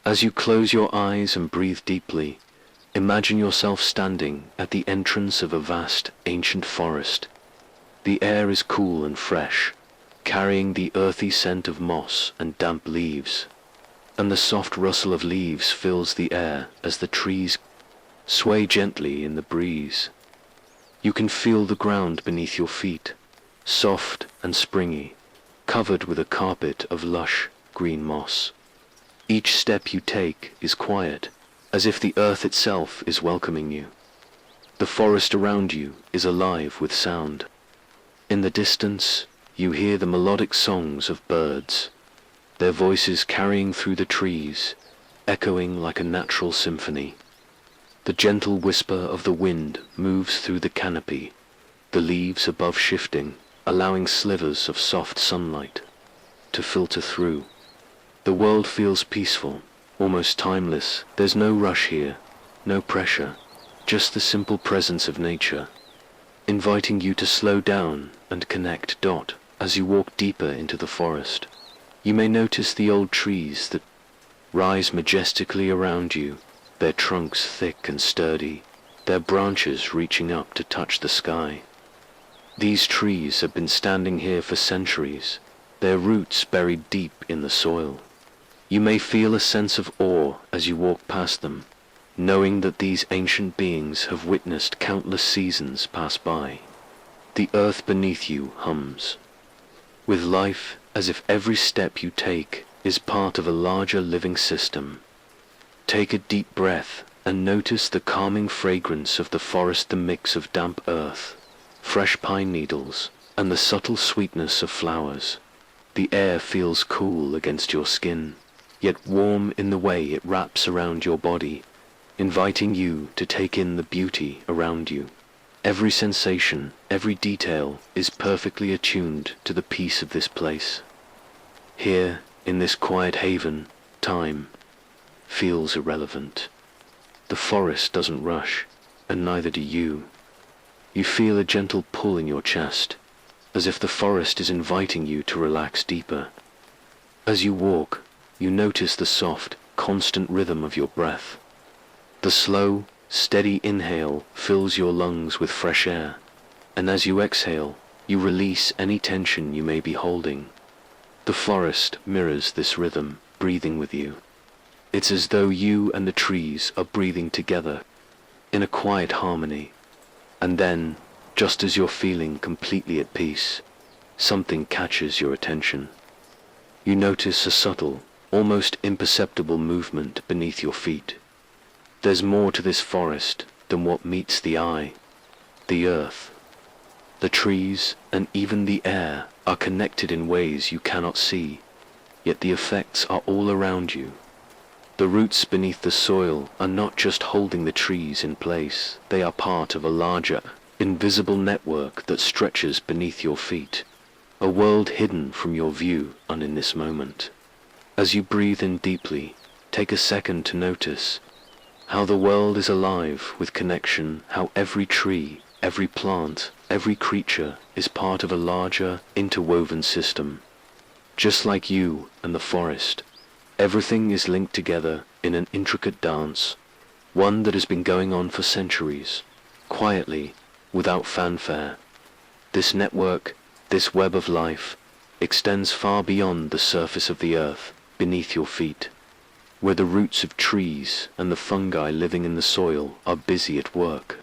As you close your eyes and breathe deeply, imagine yourself standing at the entrance of a vast, ancient forest. The air is cool and fresh, carrying the earthy scent of moss and damp leaves, and the soft rustle of leaves fills the air as the trees sway gently in the breeze. You can feel the ground beneath your feet, soft and springy, covered with a carpet of lush green moss. Each step you take is quiet, as if the earth itself is welcoming you. The forest around you is alive with sound. In the distance, you hear the melodic songs of birds, their voices carrying through the trees, echoing like a natural symphony. The gentle whisper of the wind moves through the canopy, the leaves above shifting, allowing slivers of soft sunlight to filter through. The world feels peaceful, almost timeless. There's no rush here, no pressure, just the simple presence of nature, inviting you to slow down and connect. As you walk deeper into the forest, you may notice the old trees that rise majestically around you, their trunks thick and sturdy, their branches reaching up to touch the sky. These trees have been standing here for centuries, their roots buried deep in the soil. You may feel a sense of awe as you walk past them, knowing that these ancient beings have witnessed countless seasons pass by. The earth beneath you hums with life, as if every step you take is part of a larger living system. Take a deep breath and notice the calming fragrance of the forest, the mix of damp earth, fresh pine needles, and the subtle sweetness of flowers. The air feels cool against your skin, yet warm in the way it wraps around your body, inviting you to take in the beauty around you. Every sensation, every detail is perfectly attuned to the peace of this place. Here, in this quiet haven, time feels irrelevant. The forest doesn't rush, and neither do you. You feel a gentle pull in your chest, as if the forest is inviting you to relax deeper. As you walk, you notice the soft, constant rhythm of your breath. The slow, steady inhale fills your lungs with fresh air, and as you exhale, you release any tension you may be holding. The forest mirrors this rhythm, breathing with you. It's as though you and the trees are breathing together in a quiet harmony. And then, just as you're feeling completely at peace, something catches your attention. You notice a subtle, almost imperceptible movement beneath your feet. There's more to this forest than what meets the eye. The earth, the trees, and even the air are connected in ways you cannot see, yet the effects are all around you. The roots beneath the soil are not just holding the trees in place, they are part of a larger, invisible network that stretches beneath your feet, a world hidden from your view in this moment. As you breathe in deeply, take a second to notice how the world is alive with connection, how every tree, every plant, every creature is part of a larger, interwoven system. Just like you and the forest, everything is linked together in an intricate dance, one that has been going on for centuries, quietly, without fanfare. This network, this web of life, extends far beyond the surface of the earth, beneath your feet, where the roots of trees and the fungi living in the soil are busy at work,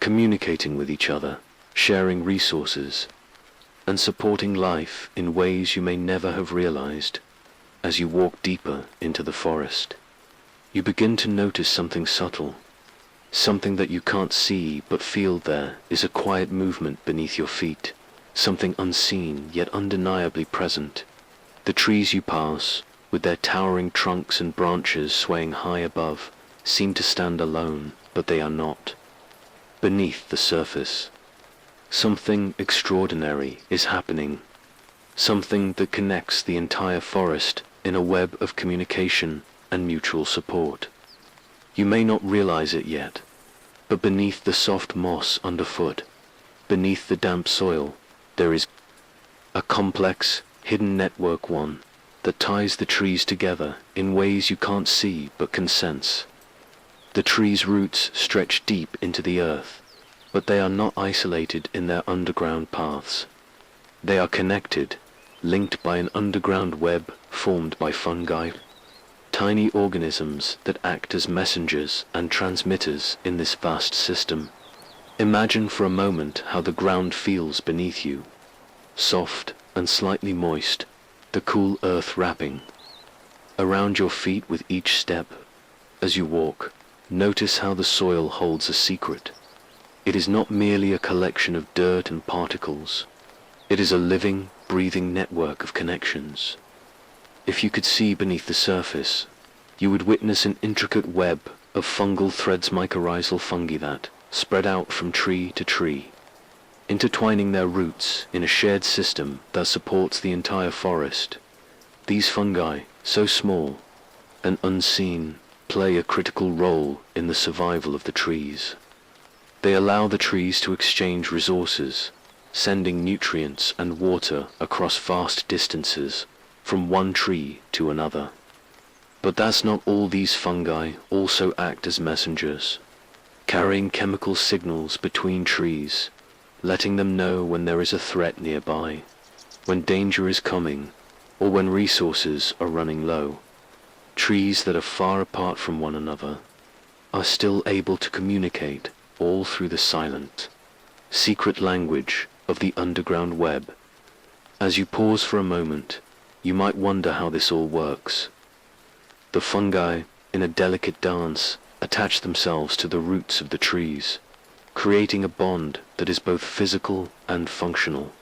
communicating with each other, sharing resources, and supporting life in ways you may never have realized. As you walk deeper into the forest, you begin to notice something subtle, something that you can't see but feel. There is a quiet movement beneath your feet, something unseen yet undeniably present. The trees you pass, with their towering trunks and branches swaying high above, seem to stand alone, but they are not. Beneath the surface, something extraordinary is happening, something that connects the entire forest in a web of communication and mutual support. You may not realize it yet, but beneath the soft moss underfoot, beneath the damp soil, there is a complex, hidden network, one that ties the trees together in ways you can't see but can sense. The tree's roots stretch deep into the earth, but they are not isolated in their underground paths. They are connected, linked by an underground web formed by fungi, tiny organisms that act as messengers and transmitters in this vast system. Imagine for a moment how the ground feels beneath you, soft and slightly moist, the cool earth wrapping around your feet with each step. As you walk, notice how the soil holds a secret. It is not merely a collection of dirt and particles. It is a living, breathing network of connections. If you could see beneath the surface, you would witness an intricate web of fungal threads, mycorrhizal fungi that spread out from tree to tree, intertwining their roots in a shared system that supports the entire forest. These fungi, so small and unseen, play a critical role in the survival of the trees. They allow the trees to exchange resources, sending nutrients and water across vast distances from one tree to another. But that's not all. These fungi also act as messengers, carrying chemical signals between trees, letting them know when there is a threat nearby, when danger is coming, or when resources are running low. Trees that are far apart from one another are still able to communicate, all through the silent, secret language of the underground web. As you pause for a moment, you might wonder how this all works. The fungi, in a delicate dance, attach themselves to the roots of the trees, creating a bond that is both physical and functional.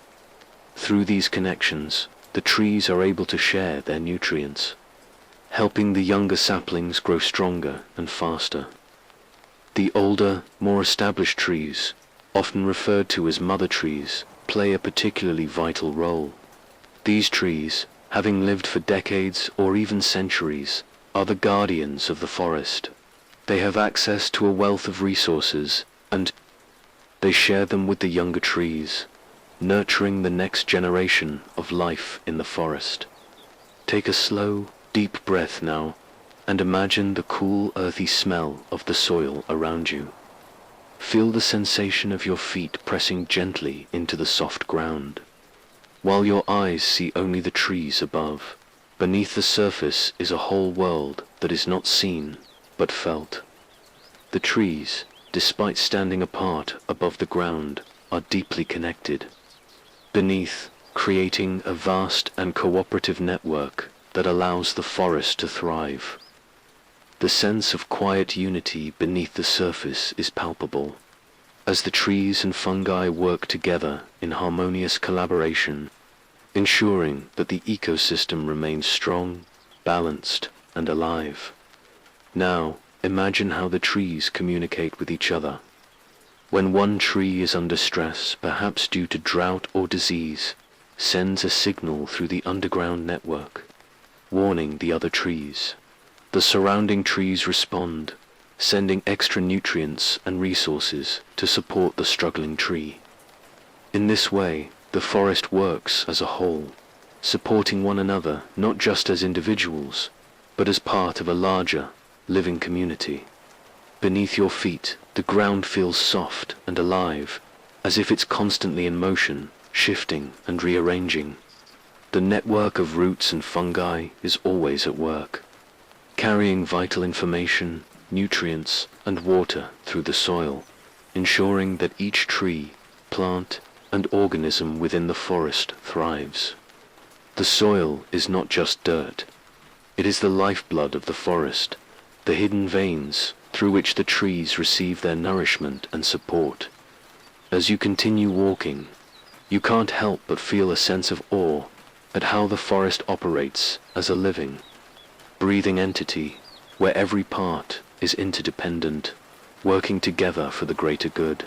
Through these connections, the trees are able to share their nutrients, helping the younger saplings grow stronger and faster. The older, more established trees, often referred to as mother trees, play a particularly vital role. These trees, having lived for decades or even centuries, are the guardians of the forest. They have access to a wealth of resources, and they share them with the younger trees, nurturing the next generation of life in the forest. Take a slow, deep breath now, and imagine the cool, earthy smell of the soil around you. Feel the sensation of your feet pressing gently into the soft ground. While your eyes see only the trees above, beneath the surface is a whole world that is not seen but felt. The trees, despite standing apart above the ground, are deeply connected. Beneath, creating a vast and cooperative network that allows the forest to thrive. The sense of quiet unity beneath the surface is palpable, as the trees and fungi work together in harmonious collaboration, ensuring that the ecosystem remains strong, balanced, and alive. Now, imagine how the trees communicate with each other. When one tree is under stress, perhaps due to drought or disease, sends a signal through the underground network, warning the other trees. The surrounding trees respond, sending extra nutrients and resources to support the struggling tree. In this way, the forest works as a whole, supporting one another not just as individuals, but as part of a larger, living community. Beneath your feet, the ground feels soft and alive, as if it's constantly in motion, shifting and rearranging. The network of roots and fungi is always at work, carrying vital information, nutrients, and water through the soil, ensuring that each tree, plant, and organism within the forest thrives. The soil is not just dirt. It is the lifeblood of the forest, the hidden veins through which the trees receive their nourishment and support. As you continue walking, you can't help but feel a sense of awe at how the forest operates as a living, breathing entity where every part is interdependent, working together for the greater good.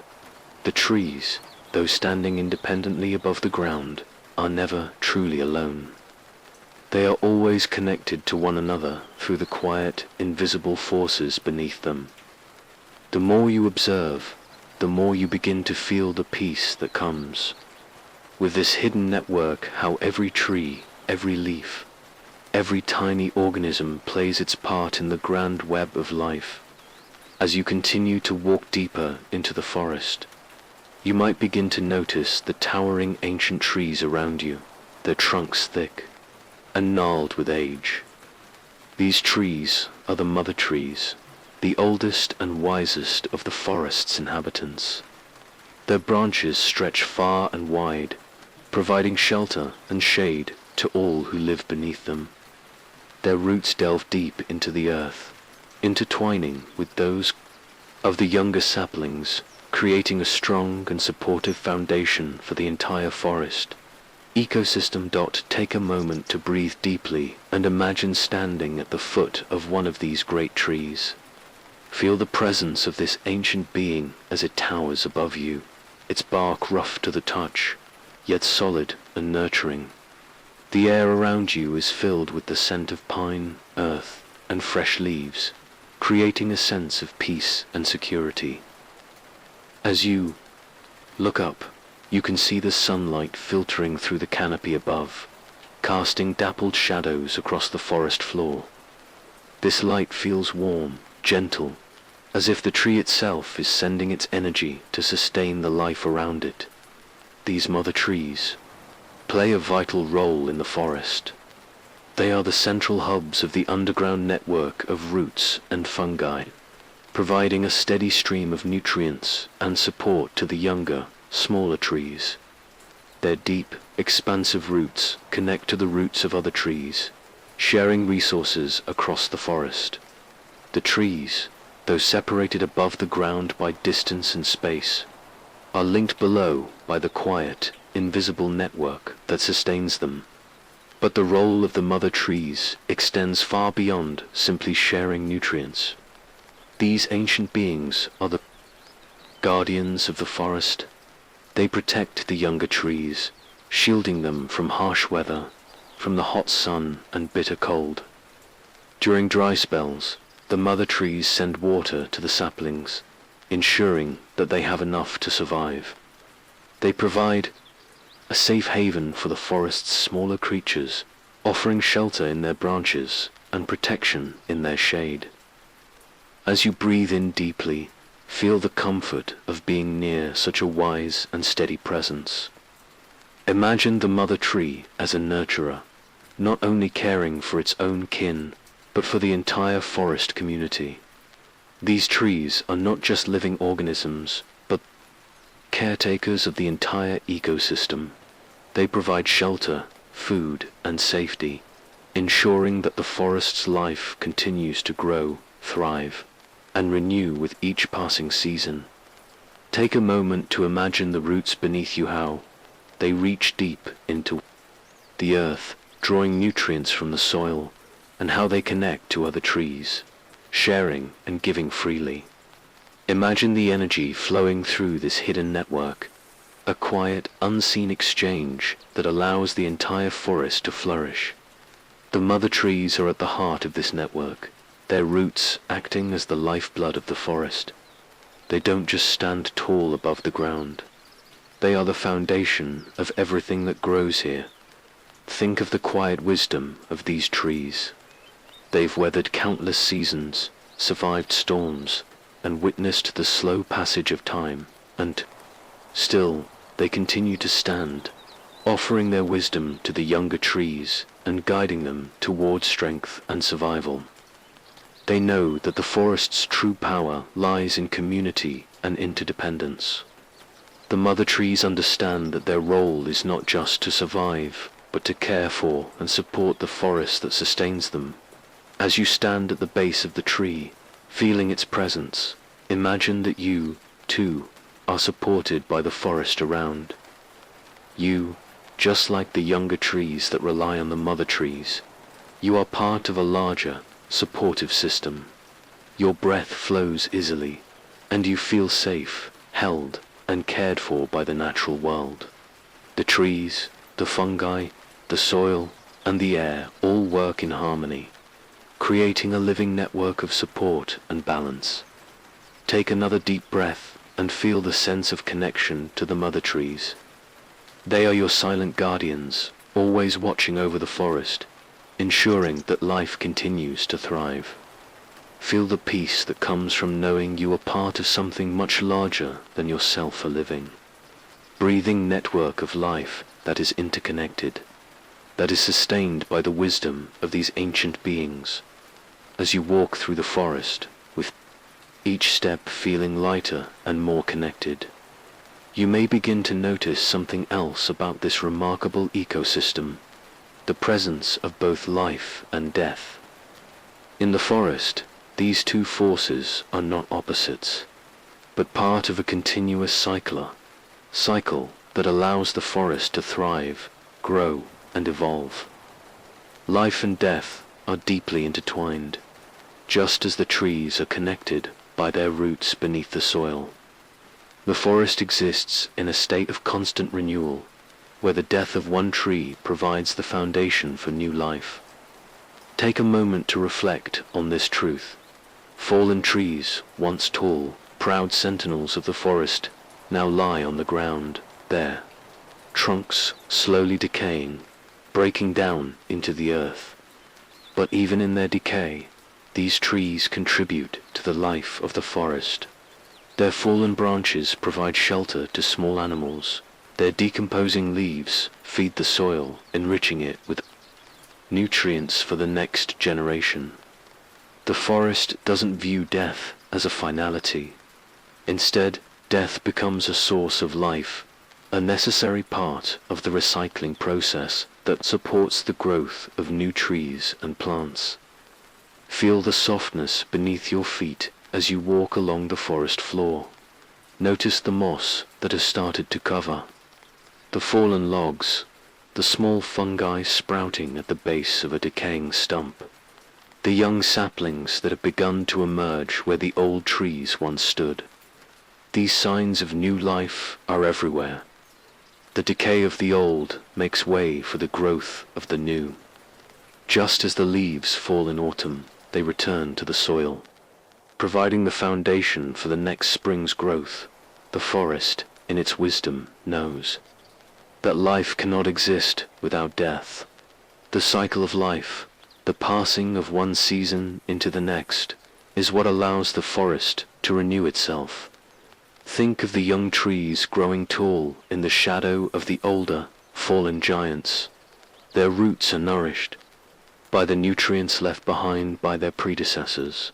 The trees, though standing independently above the ground, are never truly alone. They are always connected to one another through the quiet, invisible forces beneath them. The more you observe, the more you begin to feel the peace that comes with this hidden network, how every tree, every leaf, Every tiny organism plays its part in the grand web of life. As you continue to walk deeper into the forest, you might begin to notice the towering ancient trees around you, their trunks thick and gnarled with age. These trees are the mother trees, the oldest and wisest of the forest's inhabitants. Their branches stretch far and wide, providing shelter and shade to all who live beneath them. Their roots delve deep into the earth, intertwining with those of the younger saplings, creating a strong and supportive foundation for the entire forest. Ecosystem. Take a moment to breathe deeply and imagine standing at the foot of one of these great trees. Feel the presence of this ancient being as it towers above you, its bark rough to the touch, yet solid and nurturing. The air around you is filled with the scent of pine, earth, and fresh leaves, creating a sense of peace and security. As you look up, you can see the sunlight filtering through the canopy above, casting dappled shadows across the forest floor. This light feels warm, gentle, as if the tree itself is sending its energy to sustain the life around it. These mother trees play a vital role in the forest. They are the central hubs of the underground network of roots and fungi, providing a steady stream of nutrients and support to the younger, smaller trees. Their deep, expansive roots connect to the roots of other trees, sharing resources across the forest. The trees, though separated above the ground by distance and space, are linked below by the quiet, invisible network that sustains them. But the role of the mother trees extends far beyond simply sharing nutrients. These ancient beings are the guardians of the forest. They protect the younger trees, shielding them from harsh weather, from the hot sun and bitter cold. During dry spells, the mother trees send water to the saplings, ensuring that they have enough to survive. They provide a safe haven for the forest's smaller creatures, offering shelter in their branches and protection in their shade. As you breathe in deeply, feel the comfort of being near such a wise and steady presence. Imagine the mother tree as a nurturer, not only caring for its own kin, but for the entire forest community. These trees are not just living organisms, but caretakers of the entire ecosystem. They provide shelter, food, and safety, ensuring that the forest's life continues to grow, thrive, and renew with each passing season. Take a moment to imagine the roots beneath you, how they reach deep into the earth, drawing nutrients from the soil, and how they connect to other trees, sharing and giving freely. Imagine the energy flowing through this hidden network, a quiet, unseen exchange that allows the entire forest to flourish. The mother trees are at the heart of this network, their roots acting as the lifeblood of the forest. They don't just stand tall above the ground. They are the foundation of everything that grows here. Think of the quiet wisdom of these trees. They've weathered countless seasons, survived storms, and witnessed the slow passage of time, and still they continue to stand, offering their wisdom to the younger trees and guiding them towards strength and survival. They know that the forest's true power lies in community and interdependence. The mother trees understand that their role is not just to survive, but to care for and support the forest that sustains them. As you stand at the base of the tree, feeling its presence, imagine that you, too, are supported by the forest around. You, just like the younger trees that rely on the mother trees, you are part of a larger, supportive system. Your breath flows easily, and you feel safe, held, and cared for by the natural world. The trees, the fungi, the soil, and the air all work in harmony, creating a living network of support and balance. Take another deep breath and feel the sense of connection to the mother trees. They are your silent guardians, always watching over the forest, ensuring that life continues to thrive. Feel the peace that comes from knowing you are part of something much larger than yourself, a living, breathing network of life that is interconnected, that is sustained by the wisdom of these ancient beings. As you walk through the forest, with each step feeling lighter and more connected, you may begin to notice something else about this remarkable ecosystem, the presence of both life and death. In the forest, these two forces are not opposites, but part of a continuous cycle that allows the forest to thrive, grow, and evolve. Life and death are deeply intertwined, just as the trees are connected by their roots beneath the soil. The forest exists in a state of constant renewal, where the death of one tree provides the foundation for new life. Take a moment to reflect on this truth. Fallen trees, once tall, proud sentinels of the forest, now lie on the ground, their trunks slowly decaying, breaking down into the earth. But even in their decay, these trees contribute to the life of the forest. Their fallen branches provide shelter to small animals. Their decomposing leaves feed the soil, enriching it with nutrients for the next generation. The forest doesn't view death as a finality. Instead, death becomes a source of life, a necessary part of the recycling process that supports the growth of new trees and plants. Feel the softness beneath your feet as you walk along the forest floor. Notice the moss that has started to cover, the fallen logs, the small fungi sprouting at the base of a decaying stump, the young saplings that have begun to emerge where the old trees once stood. These signs of new life are everywhere. The decay of the old makes way for the growth of the new. Just as the leaves fall in autumn, they return to the soil, providing the foundation for the next spring's growth. The forest, in its wisdom, knows that life cannot exist without death. The cycle of life, the passing of one season into the next, is what allows the forest to renew itself. Think of the young trees growing tall in the shadow of the older, fallen giants. Their roots are nourished by the nutrients left behind by their predecessors,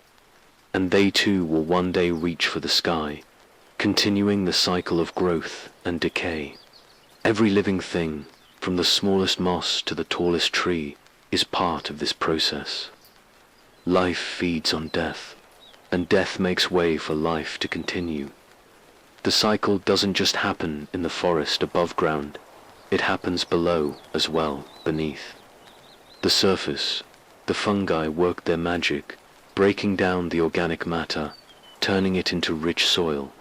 and they too will one day reach for the sky, continuing the cycle of growth and decay. Every living thing, from the smallest moss to the tallest tree, is part of this process. Life feeds on death, and death makes way for life to continue. The cycle doesn't just happen in the forest above ground, it happens below as well, beneath. The surface, the fungi work their magic, breaking down the organic matter, turning it into rich soil.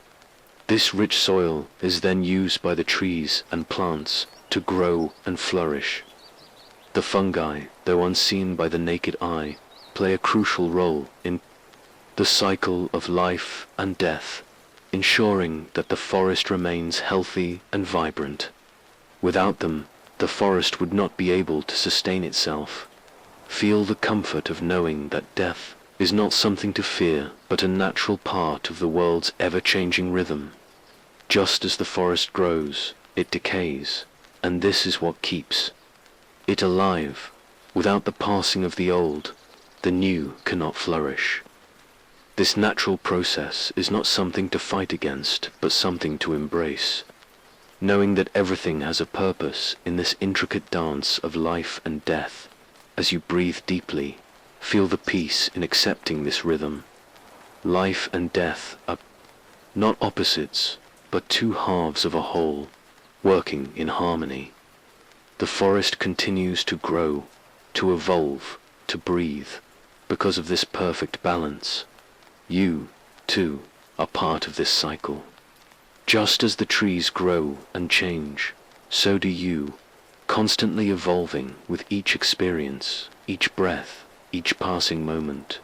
This rich soil is then used by the trees and plants to grow and flourish. The fungi, though unseen by the naked eye, play a crucial role in the cycle of life and death, ensuring that the forest remains healthy and vibrant. Without them, the forest would not be able to sustain itself. Feel the comfort of knowing that death is not something to fear, but a natural part of the world's ever-changing rhythm. Just as the forest grows, it decays, and this is what keeps it alive. Without the passing of the old, the new cannot flourish. This natural process is not something to fight against, but something to embrace. Knowing that everything has a purpose in this intricate dance of life and death, as you breathe deeply, feel the peace in accepting this rhythm. Life and death are not opposites, but two halves of a whole, working in harmony. The forest continues to grow, to evolve, to breathe, because of this perfect balance. You, too, are part of this cycle. Just as the trees grow and change, so do you, constantly evolving with each experience, each breath, each passing moment.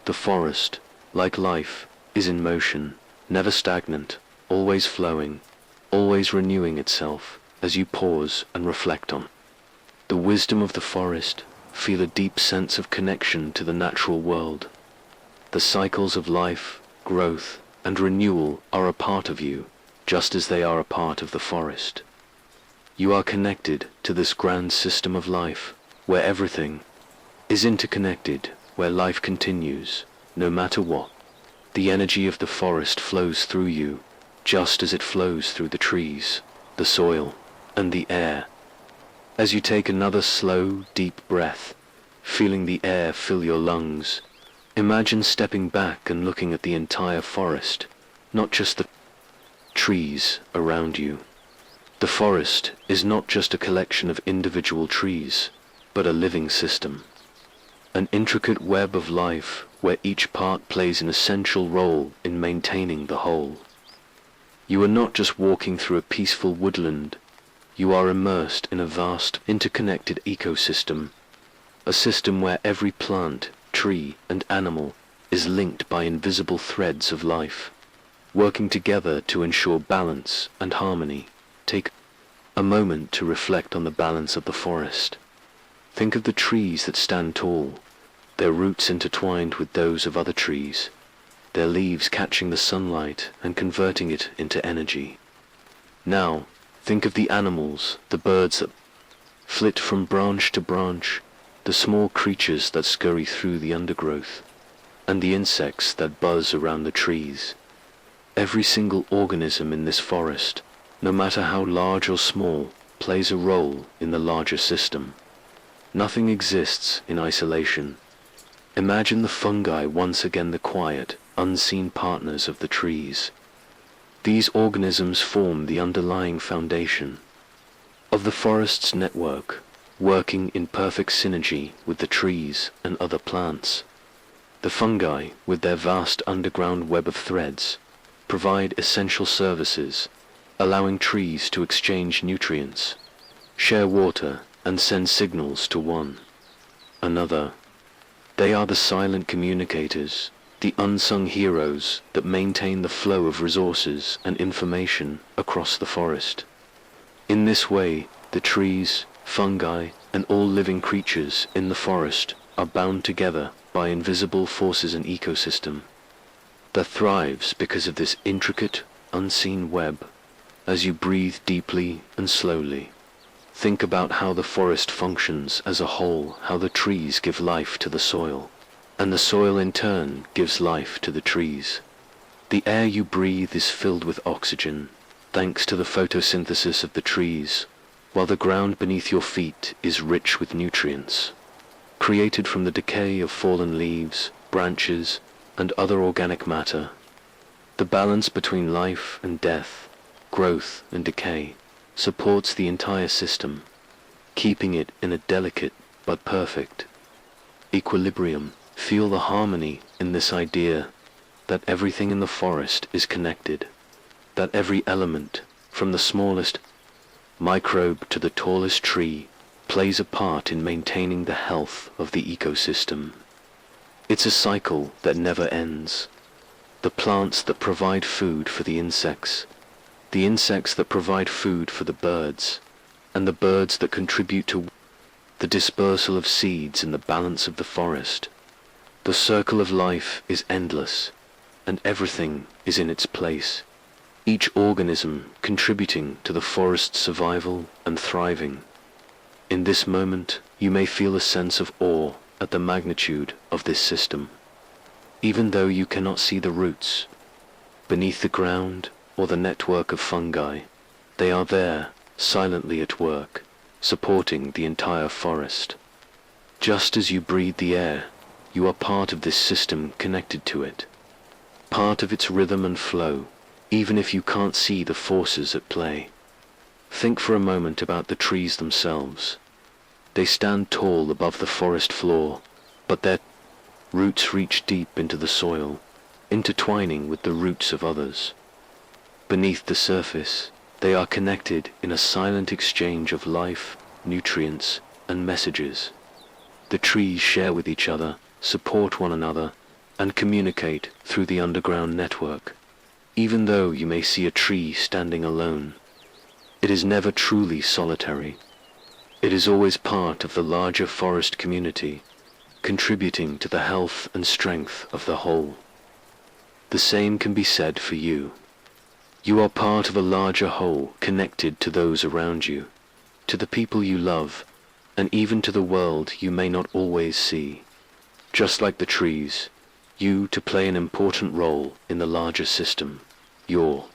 The forest, like life, is in motion, never stagnant, always flowing, always renewing itself as you pause and reflect on the wisdom of the forest. feel a deep sense of connection to the natural world. The cycles of life, growth, and renewal are a part of you, just as they are a part of the forest. You are connected to this grand system of life, where everything is interconnected, where life continues, no matter what. The energy of the forest flows through you, just as it flows through the trees, the soil, and the air. As you take another slow, deep breath, feeling the air fill your lungs, imagine stepping back and looking at the entire forest, not just the trees around you. The forest is not just a collection of individual trees, but a living system, an intricate web of life where each part plays an essential role in maintaining the whole. You are not just walking through a peaceful woodland, you are immersed in a vast, interconnected ecosystem, a system where every plant, tree, and animal is linked by invisible threads of life, working together to ensure balance and harmony. Take a moment to reflect on the balance of the forest. Think of the trees that stand tall, their roots intertwined with those of other trees, their leaves catching the sunlight and converting it into energy. Now, think of the animals, the birds that flit from branch to branch, the small creatures that scurry through the undergrowth, and the insects that buzz around the trees. Every single organism in this forest, no matter how large or small, plays a role in the larger system. Nothing exists in isolation. Imagine the fungi once again the quiet, unseen partners of the trees. These organisms form the underlying foundation of the forest's network, working in perfect synergy with the trees and other plants. The fungi, with their vast underground web of threads, provide essential services, allowing trees to exchange nutrients, share water, and send signals to one another. They are the silent communicators, the unsung heroes that maintain the flow of resources and information across the forest. In this way, the trees, fungi, and all living creatures in the forest are bound together by invisible forces and ecosystem that thrives because of this intricate, unseen web. As you breathe deeply and slowly, think about how the forest functions as a whole, how the trees give life to the soil, and the soil in turn gives life to the trees. The air you breathe is filled with oxygen, thanks to the photosynthesis of the trees, while the ground beneath your feet is rich with nutrients, created from the decay of fallen leaves, branches, and other organic matter. The balance between life and death, growth and decay, supports the entire system, keeping it in a delicate but perfect equilibrium. Feel the harmony in this idea that everything in the forest is connected, that every element, from the smallest microbe to the tallest tree, plays a part in maintaining the health of the ecosystem. It's a cycle that never ends. The plants that provide food for the insects that provide food for the birds, and the birds that contribute to the dispersal of seeds and the balance of the forest. The circle of life is endless, and everything is in its place, each organism contributing to the forest's survival and thriving. In this moment, you may feel a sense of awe at the magnitude of this system. Even though you cannot see the roots beneath the ground or the network of fungi, they are there, silently at work, supporting the entire forest. Just as you breathe the air, you are part of this system, connected to it, part of its rhythm and flow, even if you can't see the forces at play. Think for a moment about the trees themselves. They stand tall above the forest floor, but their roots reach deep into the soil, intertwining with the roots of others. Beneath the surface, they are connected in a silent exchange of life, nutrients, and messages. The trees share with each other, support one another, and communicate through the underground network. Even though you may see a tree standing alone, it is never truly solitary. It is always part of the larger forest community, contributing to the health and strength of the whole. The same can be said for you. You are part of a larger whole, connected to those around you, to the people you love, and even to the world you may not always see. Just like the trees, you to play an important role in the larger system. Your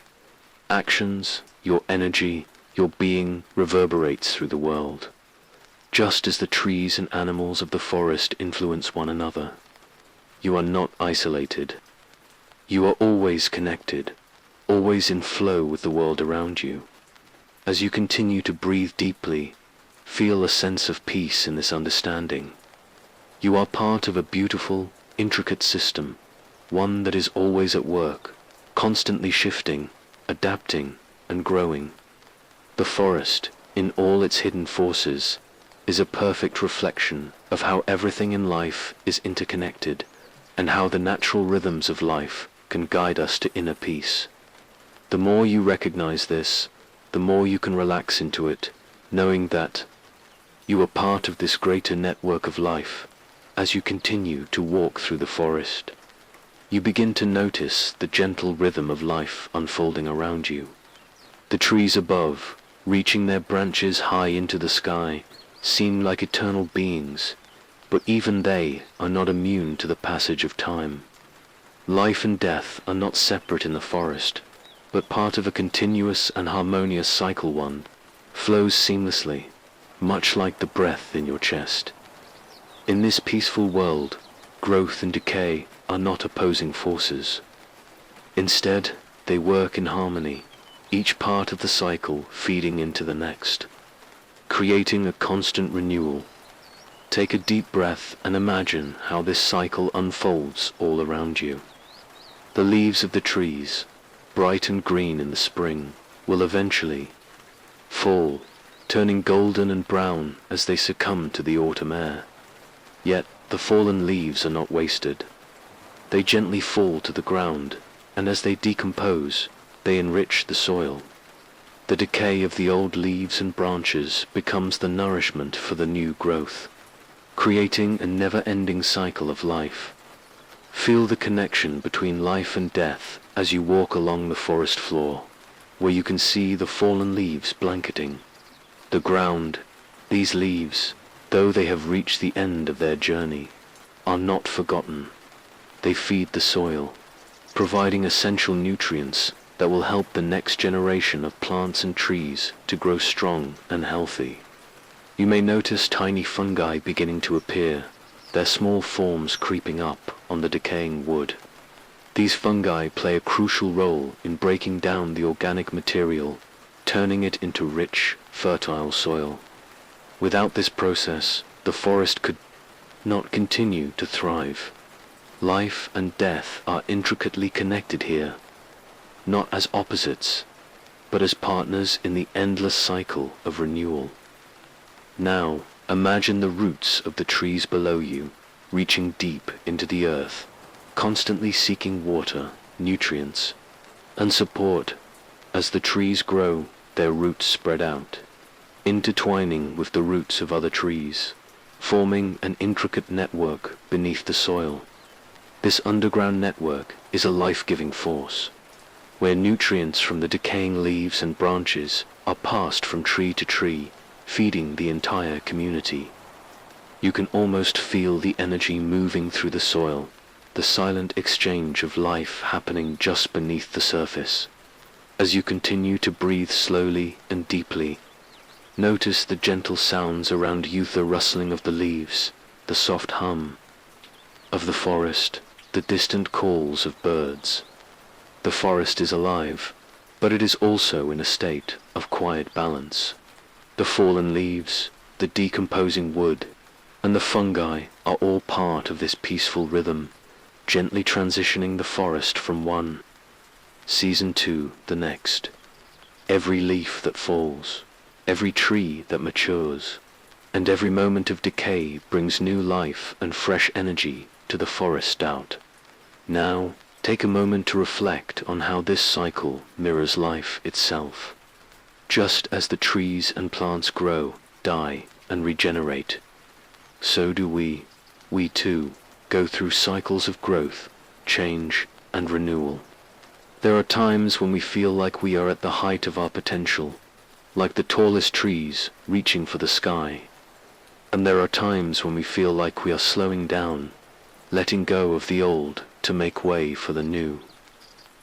actions, your energy, your being reverberates through the world, just as the trees and animals of the forest influence one another. You are not isolated. You are always connected, always in flow with the world around you. As you continue to breathe deeply, feel a sense of peace in this understanding. You are part of a beautiful, intricate system, one that is always at work, constantly shifting, adapting, and growing. The forest, in all its hidden forces, is a perfect reflection of how everything in life is interconnected, and how the natural rhythms of life can guide us to inner peace. The more you recognize this, the more you can relax into it, knowing that you are part of this greater network of life. As you continue to walk through the forest, you begin to notice the gentle rhythm of life unfolding around you. The trees above, reaching their branches high into the sky, seem like eternal beings, but even they are not immune to the passage of time. Life and death are not separate in the forest, but part of a continuous and harmonious cycle. One flows seamlessly, much like the breath in your chest. In this peaceful world, growth and decay are not opposing forces. Instead, they work in harmony, each part of the cycle feeding into the next, creating a constant renewal. Take a deep breath and imagine how this cycle unfolds all around you. The leaves of the trees, bright and green in the spring, will eventually fall, turning golden and brown as they succumb to the autumn air. Yet the fallen leaves are not wasted. They gently fall to the ground, and as they decompose, they enrich the soil. The decay of the old leaves and branches becomes the nourishment for the new growth, creating a never-ending cycle of life. Feel the connection between life and death as you walk along the forest floor, where you can see the fallen leaves blanketing the ground. These leaves, though they have reached the end of their journey, are not forgotten. They feed the soil, providing essential nutrients that will help the next generation of plants and trees to grow strong and healthy. You may notice tiny fungi beginning to appear, their small forms creeping up on the decaying wood. These fungi play a crucial role in breaking down the organic material, turning it into rich, fertile soil. Without this process, the forest could not continue to thrive. Life and death are intricately connected here, not as opposites, but as partners in the endless cycle of renewal. Now, imagine the roots of the trees below you, reaching deep into the earth, constantly seeking water, nutrients, and support. As the trees grow, their roots spread out, intertwining with the roots of other trees, forming an intricate network beneath the soil. This underground network is a life-giving force, where nutrients from the decaying leaves and branches are passed from tree to tree, feeding the entire community. You can almost feel the energy moving through the soil, the silent exchange of life happening just beneath the surface. As you continue to breathe slowly and deeply, notice the gentle sounds around you, the rustling of the leaves, the soft hum of the forest, the distant calls of birds. The forest is alive, but it is also in a state of quiet balance. The fallen leaves, the decomposing wood, and the fungi are all part of this peaceful rhythm, gently transitioning the forest from one season to the next. Every leaf that falls, every tree that matures, and every moment of decay brings new life and fresh energy to the forest out. Now, take a moment to reflect on how this cycle mirrors life itself. Just as the trees and plants grow, die, and regenerate. So do we. We too go through cycles of growth, change, and renewal. There are times when we feel like we are at the height of our potential, like the tallest trees reaching for the sky. And there are times when we feel like we are slowing down, letting go of the old to make way for the new.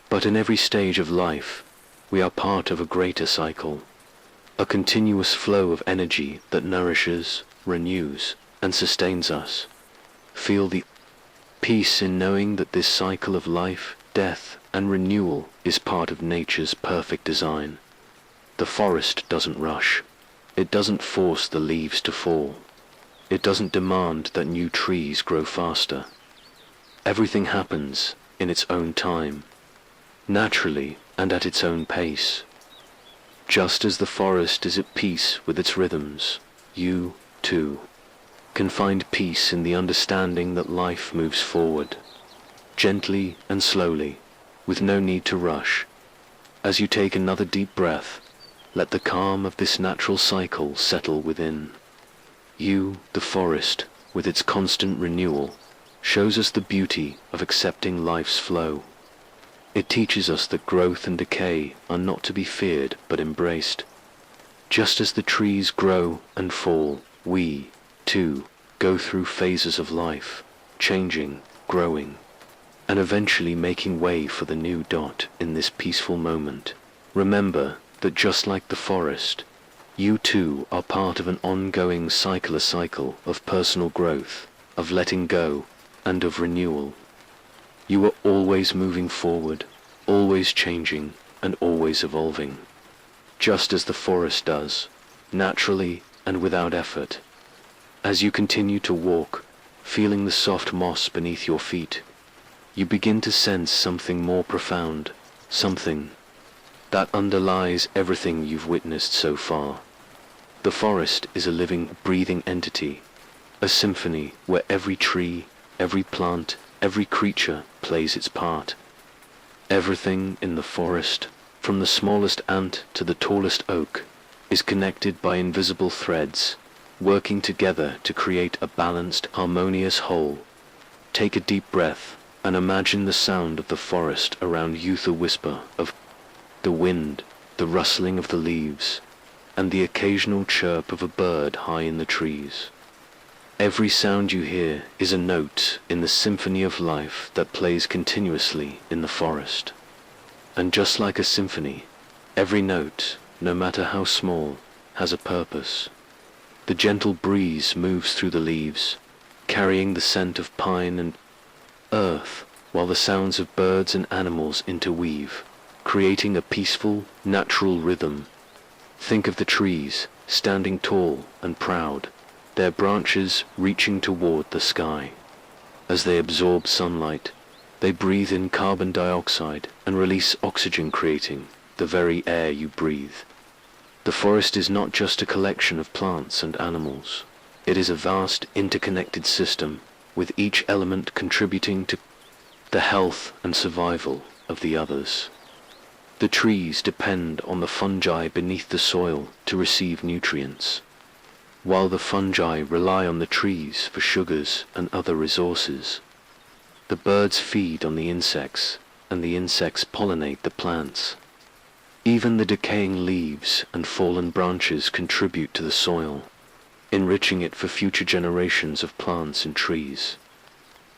But in every stage of life, we are part of a greater cycle, a continuous flow of energy that nourishes, renews, and sustains us. Feel the peace in knowing that this cycle of life, death, and renewal is part of nature's perfect design. The forest doesn't rush. It doesn't force the leaves to fall. It doesn't demand that new trees grow faster. Everything happens in its own time, naturally and at its own pace. Just as the forest is at peace with its rhythms, you, too, can find peace in the understanding that life moves forward, gently and slowly, with no need to rush. As you take another deep breath, let the calm of this natural cycle settle within. You, the forest, with its constant renewal, shows us the beauty of accepting life's flow. It teaches us that growth and decay are not to be feared but embraced. Just as the trees grow and fall, we, too, go through phases of life, changing, growing, and eventually making way for the new dot in this peaceful moment. Remember that just like the forest, you too are part of an ongoing cycle of personal growth, of letting go, and of renewal. You are always moving forward, always changing, and always evolving, just as the forest does, naturally and without effort. As you continue to walk, feeling the soft moss beneath your feet, you begin to sense something more profound, something that underlies everything you've witnessed so far. The forest is a living, breathing entity, a symphony where every tree, every plant, every creature plays its part. Everything in the forest, from the smallest ant to the tallest oak, is connected by invisible threads, working together to create a balanced, harmonious whole. Take a deep breath and imagine the sound of the forest around you, the whisper of the wind, the rustling of the leaves, and the occasional chirp of a bird high in the trees. Every sound you hear is a note in the symphony of life that plays continuously in the forest. And just like a symphony, every note, no matter how small, has a purpose. The gentle breeze moves through the leaves, carrying the scent of pine and earth, while the sounds of birds and animals interweave, creating a peaceful, natural rhythm. Think of the trees, standing tall and proud, their branches reaching toward the sky. As they absorb sunlight, they breathe in carbon dioxide and release oxygen, creating the very air you breathe. The forest is not just a collection of plants and animals. It is a vast, interconnected system, with each element contributing to the health and survival of the others. The trees depend on the fungi beneath the soil to receive nutrients, while the fungi rely on the trees for sugars and other resources. The birds feed on the insects, and the insects pollinate the plants. Even the decaying leaves and fallen branches contribute to the soil, enriching it for future generations of plants and trees.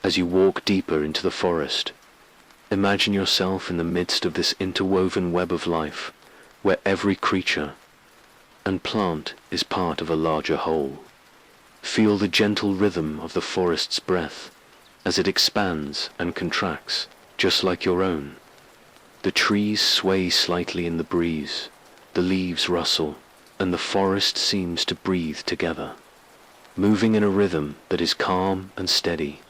As you walk deeper into the forest, imagine yourself in the midst of this interwoven web of life, where every creature and plant is part of a larger whole. Feel the gentle rhythm of the forest's breath as it expands and contracts, just like your own. The trees sway slightly in the breeze, the leaves rustle, and the forest seems to breathe together, moving in a rhythm that is calm and steady.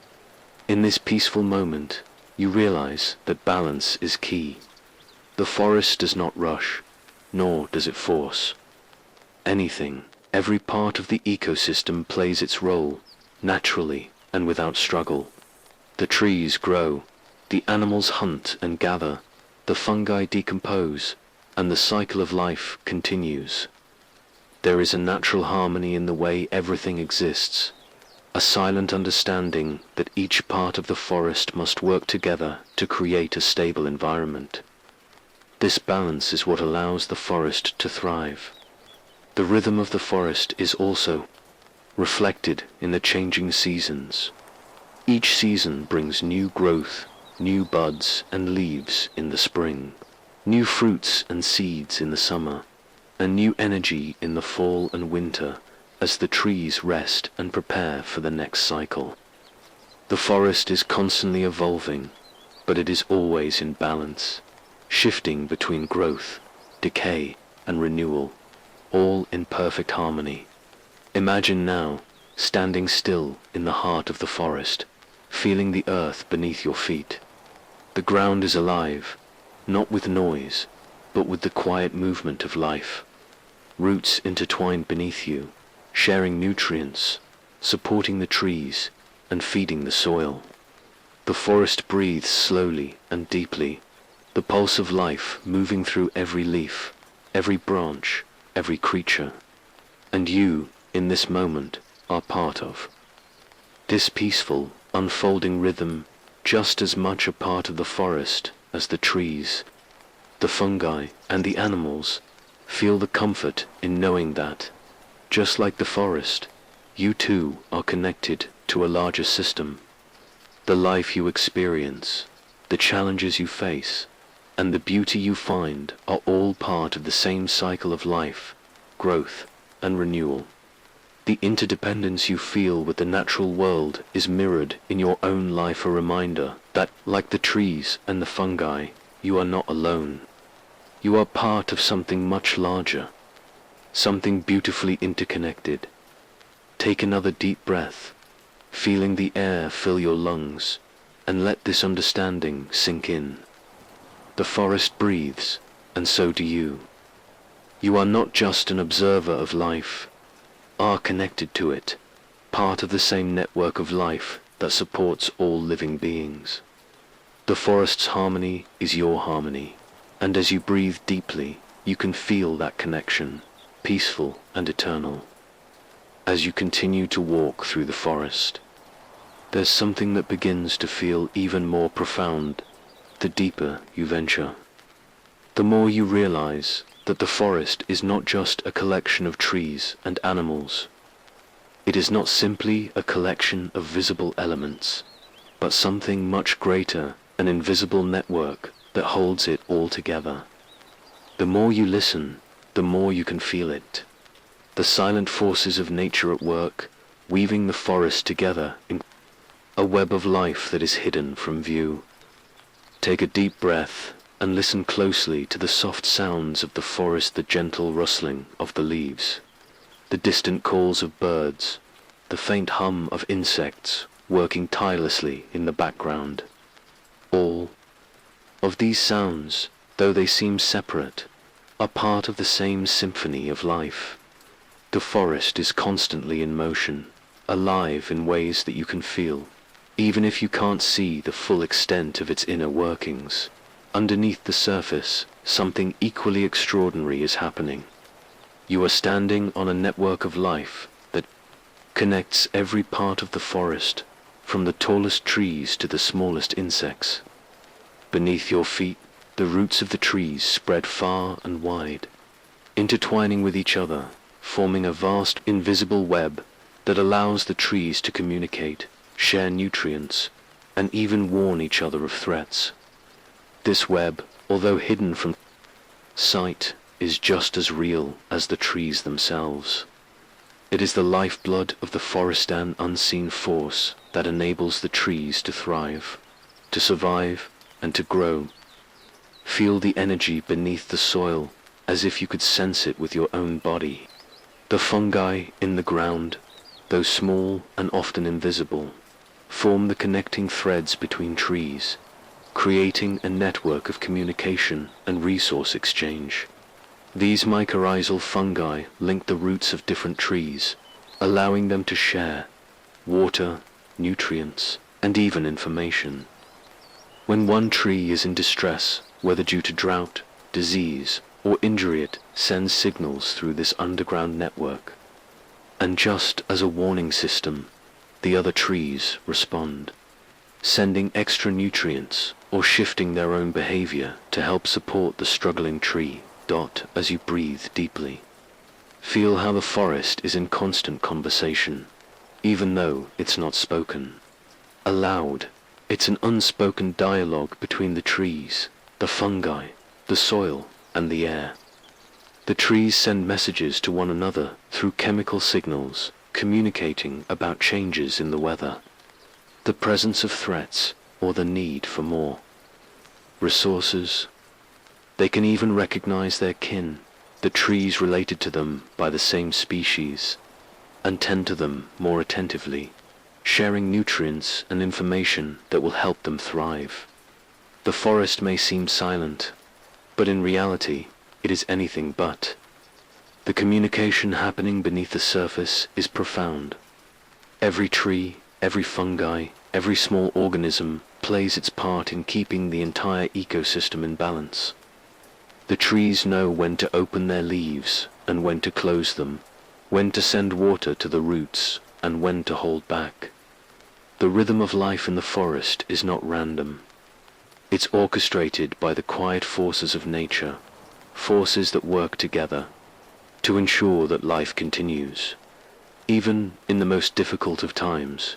In this peaceful moment, you realize that balance is key. The forest does not rush, nor does it force anything. Every part of the ecosystem plays its role, naturally and without struggle. The trees grow, the animals hunt and gather, the fungi decompose, and the cycle of life continues. There is a natural harmony in the way everything exists, a silent understanding that each part of the forest must work together to create a stable environment. This balance is what allows the forest to thrive. The rhythm of the forest is also reflected in the changing seasons. Each season brings new growth, new buds and leaves in the spring, new fruits and seeds in the summer, and new energy in the fall and winter as the trees rest and prepare for the next cycle. The forest is constantly evolving, but it is always in balance, shifting between growth, decay, and renewal, all in perfect harmony. Imagine now standing still in the heart of the forest, feeling the earth beneath your feet. The ground is alive, not with noise, but with the quiet movement of life. Roots intertwined beneath you, sharing nutrients, supporting the trees, and feeding the soil. The forest breathes slowly and deeply, the pulse of life moving through every leaf, every branch, every creature. And you, in this moment, are part of this peaceful, unfolding rhythm, just as much a part of the forest as the trees. The fungi and the animals feel the comfort in knowing that, just like the forest, you too are connected to a larger system. The life you experience, the challenges you face, and the beauty you find are all part of the same cycle of life, growth, and renewal. The interdependence you feel with the natural world is mirrored in your own life, a reminder that, like the trees and the fungi, you are not alone. You are part of something much larger, something beautifully interconnected. Take another deep breath, feeling the air fill your lungs, and let this understanding sink in. The forest breathes, and so do you. You are not just an observer of life, are connected to it, part of the same network of life that supports all living beings. The forest's harmony is your harmony, and as you breathe deeply, you can feel that connection, peaceful and eternal. As you continue to walk through the forest, there's something that begins to feel even more profound the deeper you venture. The more you realize that the forest is not just a collection of trees and animals. It is not simply a collection of visible elements, but something much greater, an invisible network that holds it all together. The more you listen, the more you can feel it. The silent forces of nature at work, weaving the forest together in a web of life that is hidden from view. Take a deep breath and listen closely to the soft sounds of the forest, the gentle rustling of the leaves, the distant calls of birds, the faint hum of insects working tirelessly in the background. All of these sounds, though they seem separate, are part of the same symphony of life. The forest is constantly in motion, alive in ways that you can feel, even if you can't see the full extent of its inner workings. Underneath the surface, something equally extraordinary is happening. You are standing on a network of life that connects every part of the forest, from the tallest trees to the smallest insects. Beneath your feet, the roots of the trees spread far and wide, intertwining with each other, forming a vast invisible web that allows the trees to communicate, share nutrients, and even warn each other of threats. This web, although hidden from sight, is just as real as the trees themselves. It is the lifeblood of the forest, an unseen force that enables the trees to thrive, to survive, and to grow. Feel the energy beneath the soil as if you could sense it with your own body. The fungi in the ground, though small and often invisible, form the connecting threads between trees, creating a network of communication and resource exchange. These mycorrhizal fungi link the roots of different trees, allowing them to share water, nutrients, and even information. When one tree is in distress, whether due to drought, disease, or injure it sends signals through this underground network. And just as a warning system, the other trees respond, sending extra nutrients or shifting their own behavior to help support the struggling tree. As you breathe deeply, feel how the forest is in constant conversation, even though it's not spoken aloud. It's an unspoken dialogue between the trees, the fungi, the soil, and the air. The trees send messages to one another through chemical signals, communicating about changes in the weather, the presence of threats, or the need for more resources. They can even recognize their kin, the trees related to them by the same species, and tend to them more attentively, sharing nutrients and information that will help them thrive. The forest may seem silent, but in reality, it is anything but. The communication happening beneath the surface is profound. Every tree, every fungi, every small organism plays its part in keeping the entire ecosystem in balance. The trees know when to open their leaves and when to close them, when to send water to the roots and when to hold back. The rhythm of life in the forest is not random. It's orchestrated by the quiet forces of nature, forces that work together to ensure that life continues, even in the most difficult of times.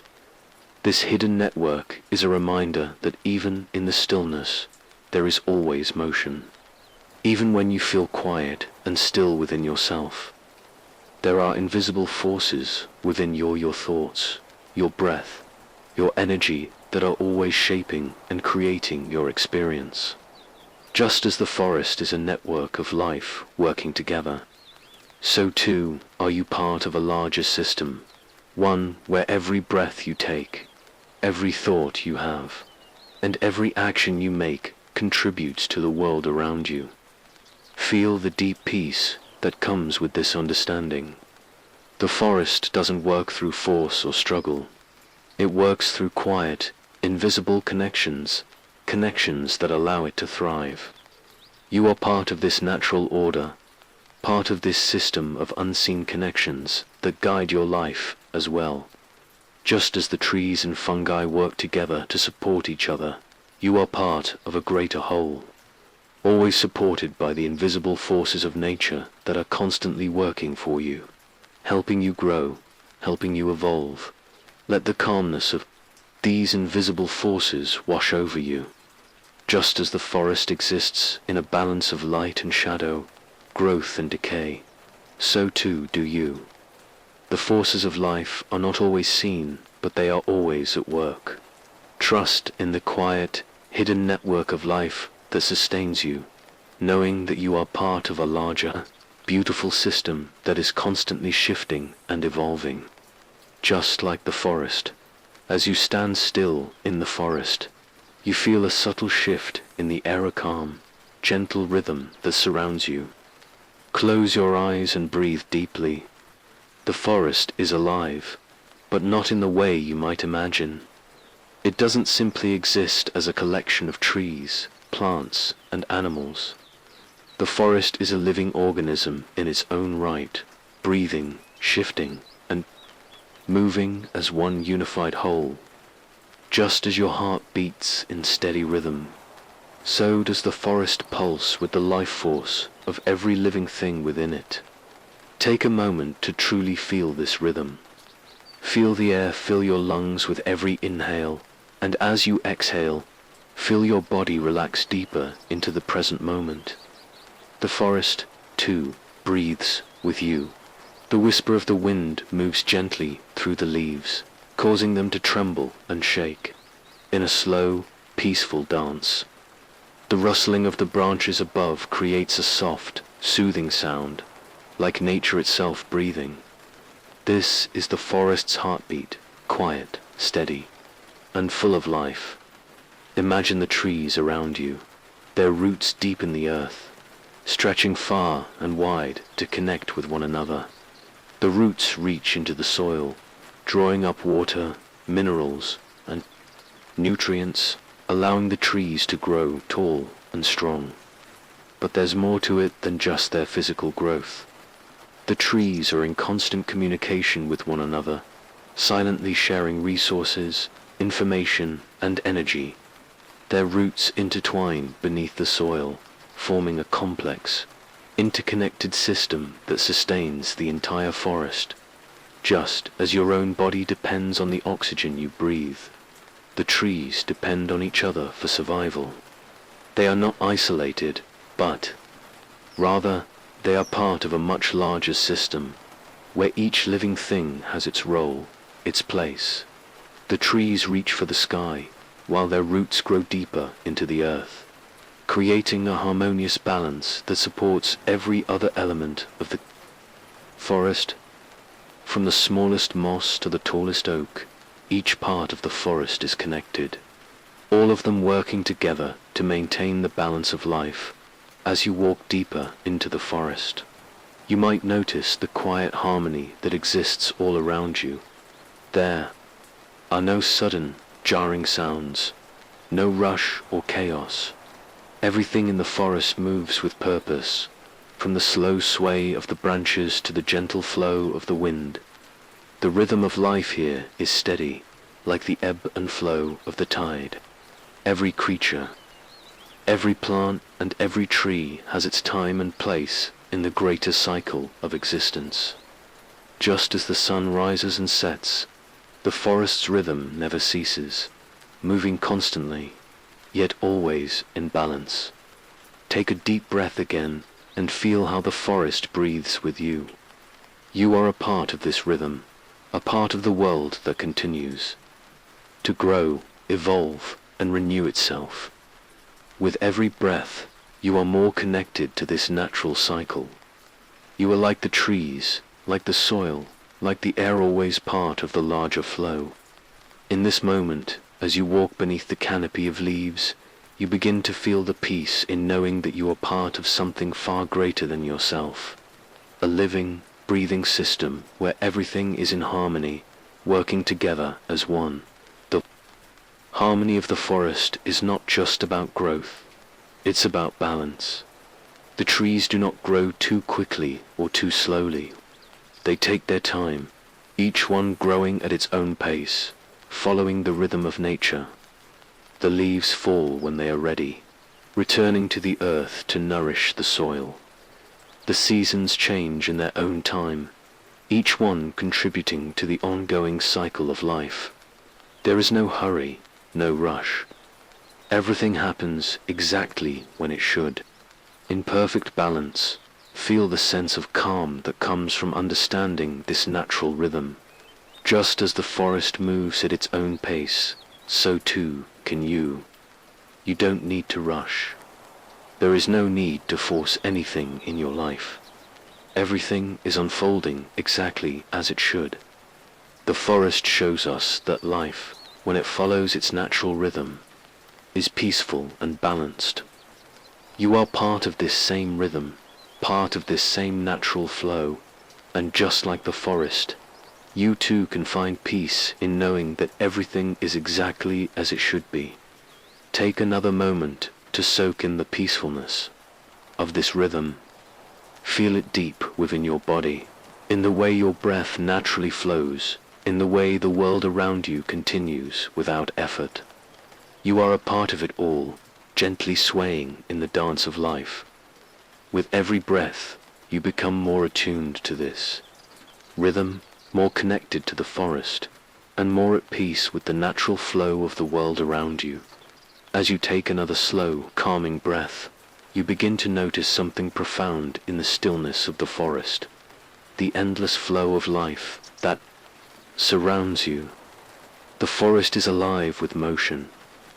This hidden network is a reminder that even in the stillness, there is always motion. Even when you feel quiet and still within yourself, there are invisible forces within your thoughts, your breath, your energy that are always shaping and creating your experience. Just as the forest is a network of life working together, so too are you part of a larger system, one where every breath you take, every thought you have, and every action you make contributes to the world around you. Feel the deep peace that comes with this understanding. The forest doesn't work through force or struggle. It works through quiet, invisible connections, connections that allow it to thrive. You are part of this natural order, part of this system of unseen connections that guide your life as well. Just as the trees and fungi work together to support each other, you are part of a greater whole, always supported by the invisible forces of nature that are constantly working for you, helping you grow, helping you evolve. Let the calmness of these invisible forces wash over you. Just as the forest exists in a balance of light and shadow, growth and decay, so too do you. The forces of life are not always seen, but they are always at work. Trust in the quiet, hidden network of life that sustains you, knowing that you are part of a larger, beautiful system that is constantly shifting and evolving. Just like the forest, as you stand still in the forest, you feel a subtle shift in the air, a calm, gentle rhythm that surrounds you. Close your eyes and breathe deeply. The forest is alive, but not in the way you might imagine. It doesn't simply exist as a collection of trees, plants, and animals. The forest is a living organism in its own right, breathing, shifting, and moving as one unified whole. Just as your heart beats in steady rhythm, so does the forest pulse with the life force of every living thing within it. Take a moment to truly feel this rhythm. Feel the air fill your lungs with every inhale, and as you exhale, feel your body relax deeper into the present moment. The forest, too, breathes with you. The whisper of the wind moves gently through the leaves, causing them to tremble and shake in a slow, peaceful dance. The rustling of the branches above creates a soft, soothing sound, like nature itself breathing. This is the forest's heartbeat, quiet, steady, and full of life. Imagine the trees around you, their roots deep in the earth, stretching far and wide to connect with one another. The roots reach into the soil, drawing up water, minerals, and nutrients, allowing the trees to grow tall and strong. but there's more to it than just their physical growth. The trees are in constant communication with one another, silently sharing resources, information, and energy. Their roots intertwine beneath the soil, forming a complex, interconnected system that sustains the entire forest. Just as your own body depends on the oxygen you breathe, the trees depend on each other for survival. They are not isolated, but rather they are part of a much larger system, where each living thing has its role, its place. The trees reach for the sky, while their roots grow deeper into the earth, creating a harmonious balance that supports every other element of the forest. From the smallest moss to the tallest oak, each part of the forest is connected, all of them working together to maintain the balance of life. As you walk deeper into the forest, you might notice the quiet harmony that exists all around you. There are no sudden, jarring sounds, no rush or chaos. Everything in the forest moves with purpose, from the slow sway of the branches to the gentle flow of the wind. The rhythm of life here is steady, like the ebb and flow of the tide. Every creature, every plant and every tree has its time and place in the greater cycle of existence. Just as the sun rises and sets, the forest's rhythm never ceases, moving constantly, yet always in balance. Take a deep breath again and feel how the forest breathes with you. You are a part of this rhythm, a part of the world that continues to grow, evolve, and renew itself. With every breath, you are more connected to this natural cycle. You are like the trees, like the soil, like the air, always part of the larger flow. In this moment, as you walk beneath the canopy of leaves, you begin to feel the peace in knowing that you are part of something far greater than yourself. A living, breathing system where everything is in harmony, working together as one. The harmony of the forest is not just about growth, it's about balance. The trees do not grow too quickly or too slowly. They take their time, each one growing at its own pace, following the rhythm of nature. The leaves fall when they are ready, returning to the earth to nourish the soil. The seasons change in their own time, each one contributing to the ongoing cycle of life. There is no hurry, no rush. Everything happens exactly when it should. In perfect balance, feel the sense of calm that comes from understanding this natural rhythm. Just as the forest moves at its own pace, so too can you. You don't need to rush. There is no need to force anything in your life. Everything is unfolding exactly as it should. The forest shows us that life, when it follows its natural rhythm, is peaceful and balanced. You are part of this same rhythm, part of this same natural flow, and just like the forest, you too can find peace in knowing that everything is exactly as it should be. Take another moment to soak in the peacefulness of this rhythm. Feel it deep within your body, in the way your breath naturally flows, in the way the world around you continues without effort. You are a part of it all, gently swaying in the dance of life. With every breath, you become more attuned to this rhythm, more connected to the forest, and more at peace with the natural flow of the world around you. As you take another slow, calming breath, you begin to notice something profound in the stillness of the forest, the endless flow of life that surrounds you. The forest is alive with motion,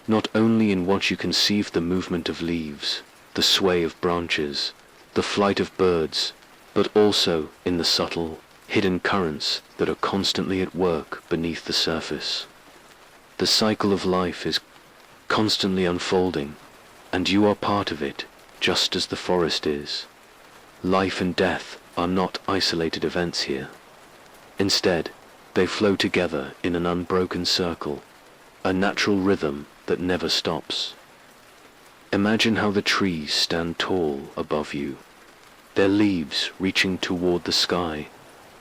not only in what you conceive the movement of leaves, the sway of branches, the flight of birds, but also in the subtle, hidden currents that are constantly at work beneath the surface. The cycle of life is constantly unfolding, and you are part of it, just as the forest is. Life and death are not isolated events here. Instead, they flow together in an unbroken circle, a natural rhythm that never stops. Imagine how the trees stand tall above you, their leaves reaching toward the sky,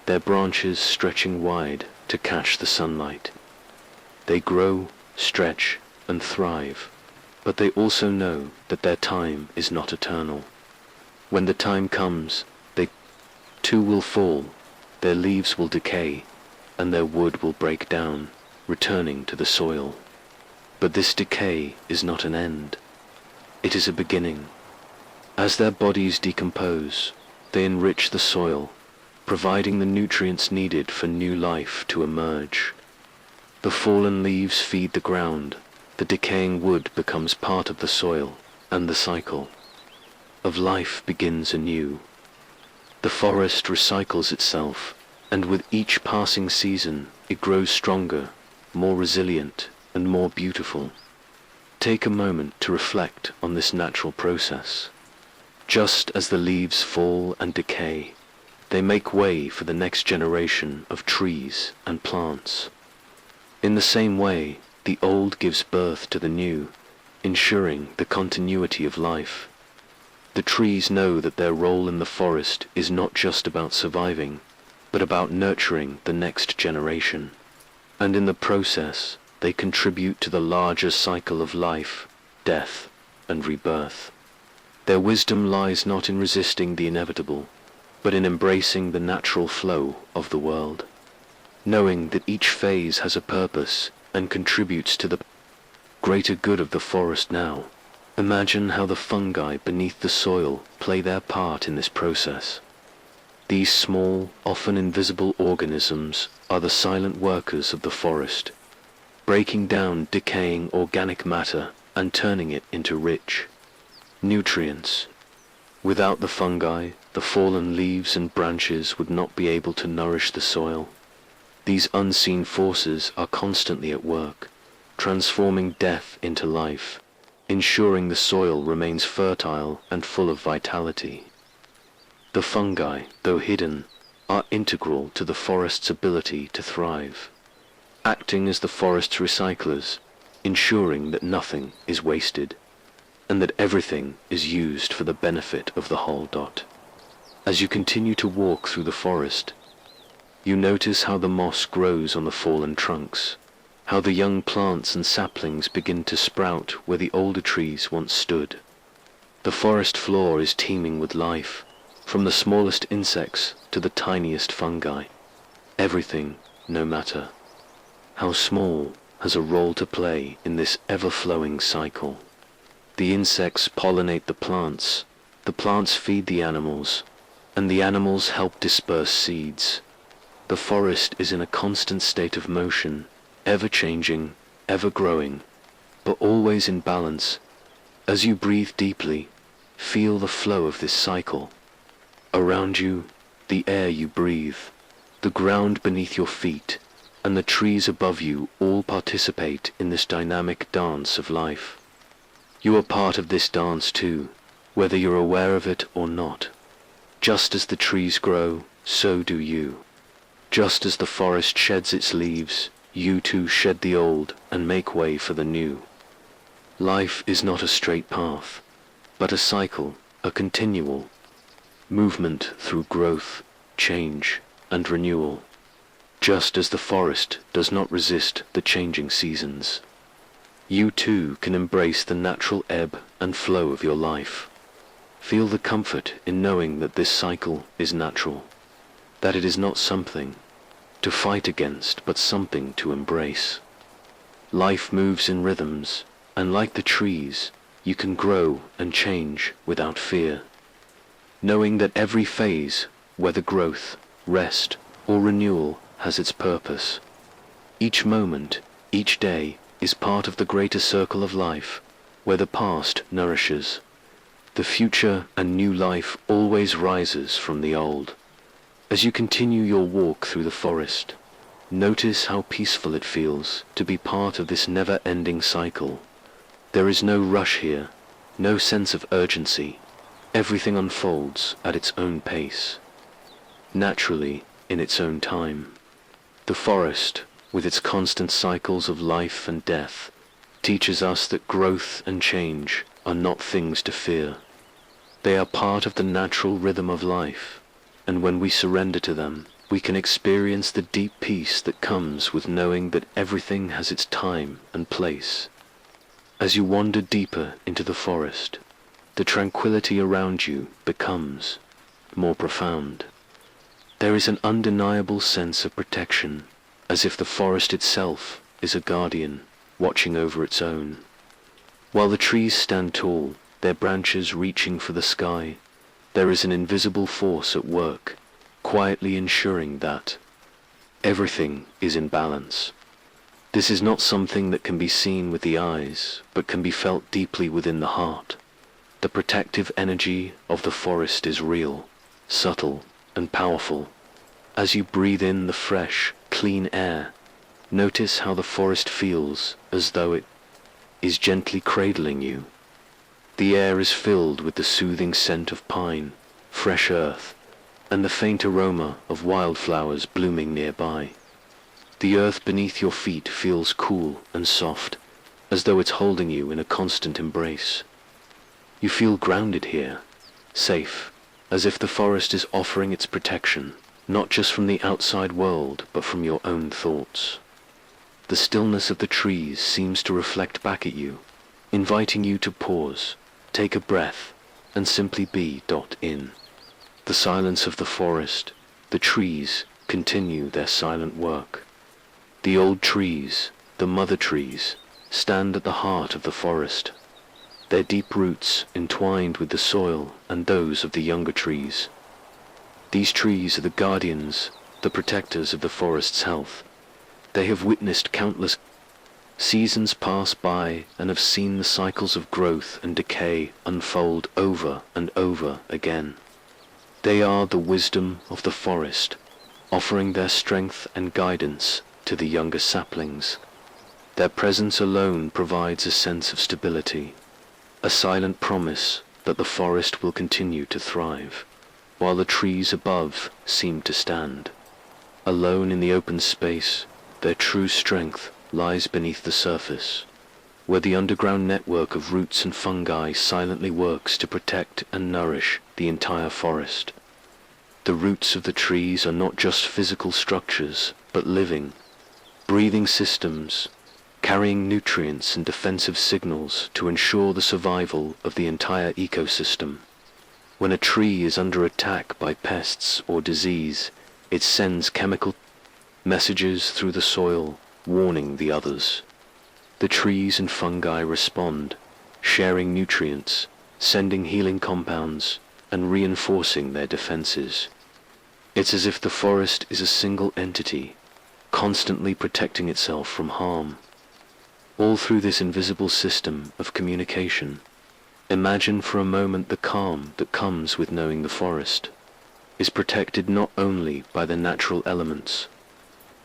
their branches stretching wide to catch the sunlight. They grow, stretch, and thrive, but they also know that their time is not eternal. When the time comes, they too will fall, their leaves will decay, and their wood will break down, returning to the soil. But this decay is not an end. It is a beginning. As their bodies decompose, they enrich the soil, providing the nutrients needed for new life to emerge. The fallen leaves feed the ground, the decaying wood becomes part of the soil, and the cycle of life begins anew. The forest recycles itself, and with each passing season it grows stronger, more resilient, and more beautiful. Take a moment to reflect on this natural process. Just as the leaves fall and decay, they make way for the next generation of trees and plants. In the same way, the old gives birth to the new, ensuring the continuity of life. The trees know that their role in the forest is not just about surviving, but about nurturing the next generation. And in the process, they contribute to the larger cycle of life, death, and rebirth. Their wisdom lies not in resisting the inevitable, but in embracing the natural flow of the world. Knowing that each phase has a purpose and contributes to the greater good of the forest now, imagine how the fungi beneath the soil play their part in this process. These small, often invisible organisms are the silent workers of the forest, breaking down decaying organic matter and turning it into rich nutrients. Without the fungi, the fallen leaves and branches would not be able to nourish the soil. These unseen forces are constantly at work, transforming death into life, ensuring the soil remains fertile and full of vitality. The fungi, though hidden, are integral to the forest's ability to thrive, acting as the forest's recyclers, ensuring that nothing is wasted, and that everything is used for the benefit of the whole. As you continue to walk through the forest, you notice how the moss grows on the fallen trunks, how the young plants and saplings begin to sprout where the older trees once stood. The forest floor is teeming with life, from the smallest insects to the tiniest fungi. Everything, no matter how small, has a role to play in this ever-flowing cycle. The insects pollinate the plants feed the animals, and the animals help disperse seeds. The forest is in a constant state of motion, ever changing, ever growing, but always in balance. As you breathe deeply, feel the flow of this cycle. Around you, the air you breathe, the ground beneath your feet, and the trees above you all participate in this dynamic dance of life. You are part of this dance too, whether you're aware of it or not. Just as the trees grow, so do you. Just as the forest sheds its leaves, you too shed the old and make way for the new. Life is not a straight path, but a cycle, a continual movement through growth, change, and renewal. Just as the forest does not resist the changing seasons, you too can embrace the natural ebb and flow of your life. Feel the comfort in knowing that this cycle is natural, that it is not something to fight against, but something to embrace. Life moves in rhythms, and like the trees, you can grow and change without fear, knowing that every phase, whether growth, rest, or renewal, has its purpose. Each moment, each day, is part of the greater circle of life, where the past nourishes. The future and new life always rises from the old. As you continue your walk through the forest, notice how peaceful it feels to be part of this never-ending cycle. There is no rush here, no sense of urgency. Everything unfolds at its own pace, naturally in its own time. The forest, with its constant cycles of life and death, teaches us that growth and change are not things to fear. They are part of the natural rhythm of life, and when we surrender to them, we can experience the deep peace that comes with knowing that everything has its time and place. As you wander deeper into the forest, the tranquility around you becomes more profound. There is an undeniable sense of protection, as if the forest itself is a guardian watching over its own. While the trees stand tall, their branches reaching for the sky, there is an invisible force at work, quietly ensuring that everything is in balance. This is not something that can be seen with the eyes, but can be felt deeply within the heart. The protective energy of the forest is real, subtle, and powerful. As you breathe in the fresh, clean air, notice how the forest feels as though it is gently cradling you. The air is filled with the soothing scent of pine, fresh earth, and the faint aroma of wildflowers blooming nearby. The earth beneath your feet feels cool and soft, as though it's holding you in a constant embrace. You feel grounded here, safe, as if the forest is offering its protection, not just from the outside world, but from your own thoughts. The stillness of the trees seems to reflect back at you, inviting you to pause, take a breath, and simply be. In the silence of the forest, the trees continue their silent work. The old trees, the mother trees, stand at the heart of the forest, their deep roots entwined with the soil and those of the younger trees. These trees are the guardians, the protectors of the forest's health. They have witnessed countless seasons pass by and have seen the cycles of growth and decay unfold over and over again. They are the wisdom of the forest, offering their strength and guidance to the younger saplings. Their presence alone provides a sense of stability, a silent promise that the forest will continue to thrive, while the trees above seem to stand. Alone in the open space, their true strength lies beneath the surface, where the underground network of roots and fungi silently works to protect and nourish the entire forest. The roots of the trees are not just physical structures, but living, breathing systems, carrying nutrients and defensive signals to ensure the survival of the entire ecosystem. When a tree is under attack by pests or disease, it sends chemical messages through the soil, warning the others. The trees and fungi respond, sharing nutrients, sending healing compounds, and reinforcing their defenses. It's as if the forest is a single entity, constantly protecting itself from harm. All through this invisible system of communication, imagine for a moment the calm that comes with knowing the forest is protected not only by the natural elements,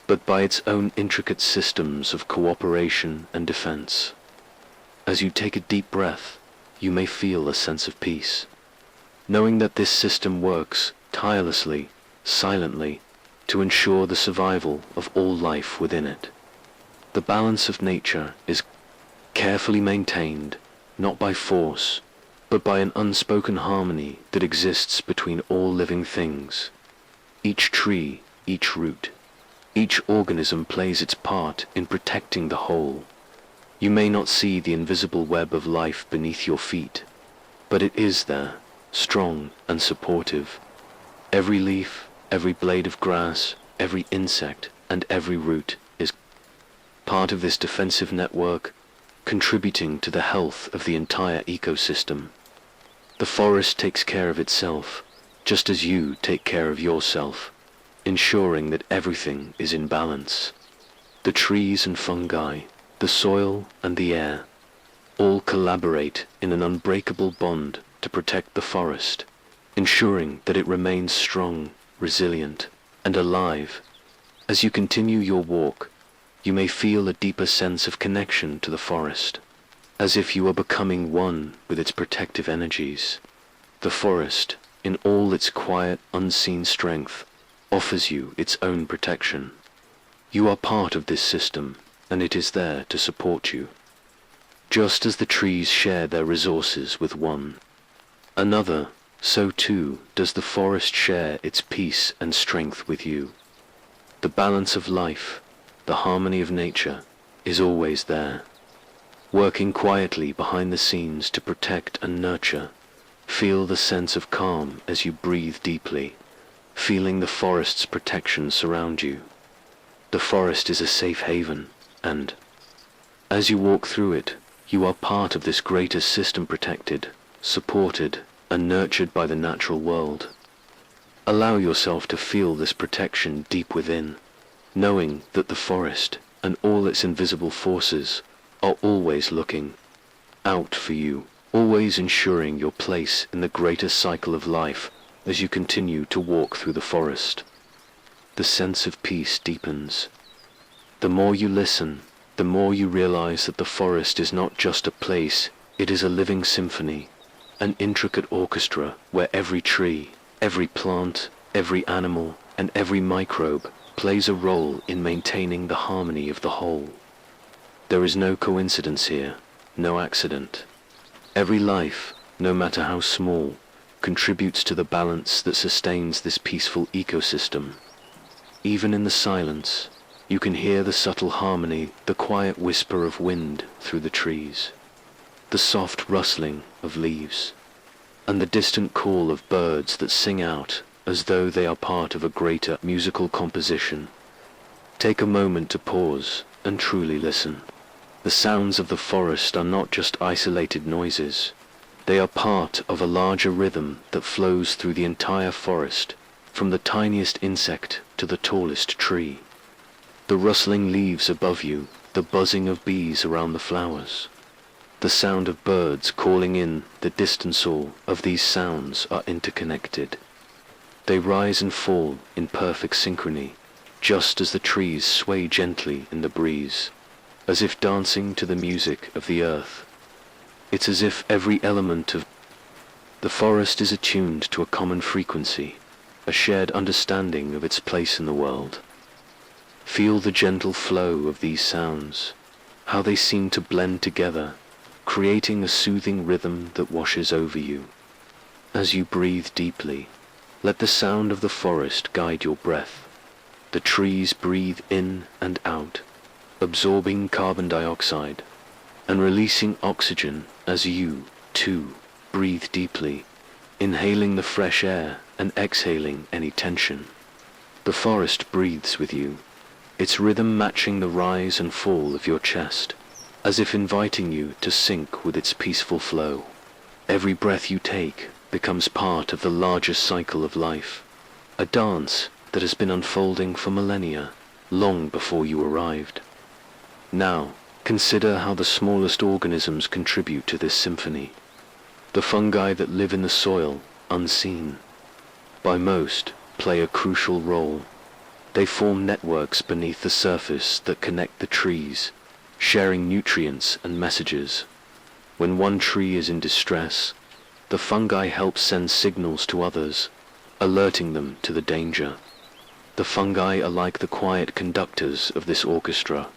but by its own intricate systems of cooperation and defense. As you take a deep breath, you may feel a sense of peace, knowing that this system works tirelessly, silently, to ensure the survival of all life within it. The balance of nature is carefully maintained, not by force, but by an unspoken harmony that exists between all living things. Each tree, each root, each organism plays its part in protecting the whole. You may not see the invisible web of life beneath your feet, but it is there, strong and supportive. Every leaf, every blade of grass, every insect, and every root is part of this defensive network, contributing to the health of the entire ecosystem. The forest takes care of itself, just as you take care of yourself, ensuring that everything is in balance. The trees and fungi, the soil and the air, all collaborate in an unbreakable bond to protect the forest, ensuring that it remains strong, resilient, and alive. As you continue your walk, you may feel a deeper sense of connection to the forest, as if you are becoming one with its protective energies. The forest, in all its quiet, unseen strength, offers you its own protection. You are part of this system, and it is there to support you. Just as the trees share their resources with one another, so too does the forest share its peace and strength with you. The balance of life, the harmony of nature, is always there, working quietly behind the scenes to protect and nurture. Feel the sense of calm as you breathe deeply, feeling the forest's protection surround you. The forest is a safe haven, and as you walk through it, you are part of this greater system, protected, supported, and nurtured by the natural world. Allow yourself to feel this protection deep within, knowing that the forest and all its invisible forces are always looking out for you, always ensuring your place in the greater cycle of life as you continue to walk through the forest. The sense of peace deepens. The more you listen, the more you realize that the forest is not just a place, it is a living symphony, an intricate orchestra where every tree, every plant, every animal, and every microbe plays a role in maintaining the harmony of the whole. There is no coincidence here, no accident. Every life, no matter how small, contributes to the balance that sustains this peaceful ecosystem. Even in the silence, you can hear the subtle harmony, the quiet whisper of wind through the trees, the soft rustling of leaves, and the distant call of birds that sing out as though they are part of a greater musical composition. Take a moment to pause and truly listen. The sounds of the forest are not just isolated noises. They are part of a larger rhythm that flows through the entire forest, from the tiniest insect to the tallest tree. The rustling leaves above you, the buzzing of bees around the flowers, the sound of birds calling in the distance, all of these sounds are interconnected. They rise and fall in perfect synchrony, just as the trees sway gently in the breeze, as if dancing to the music of the earth. It's as if every element of the forest is attuned to a common frequency, a shared understanding of its place in the world. Feel the gentle flow of these sounds, how they seem to blend together, creating a soothing rhythm that washes over you. As you breathe deeply, let the sound of the forest guide your breath. The trees breathe in and out, absorbing carbon dioxide and releasing oxygen as you, too, breathe deeply, inhaling the fresh air and exhaling any tension. The forest breathes with you, its rhythm matching the rise and fall of your chest, as if inviting you to sync with its peaceful flow. Every breath you take becomes part of the larger cycle of life, a dance that has been unfolding for millennia, long before you arrived. Now, consider how the smallest organisms contribute to this symphony. The fungi that live in the soil, unseen by most, play a crucial role. They form networks beneath the surface that connect the trees, sharing nutrients and messages. When one tree is in distress, the fungi help send signals to others, alerting them to the danger. The fungi are like the quiet conductors of this orchestra,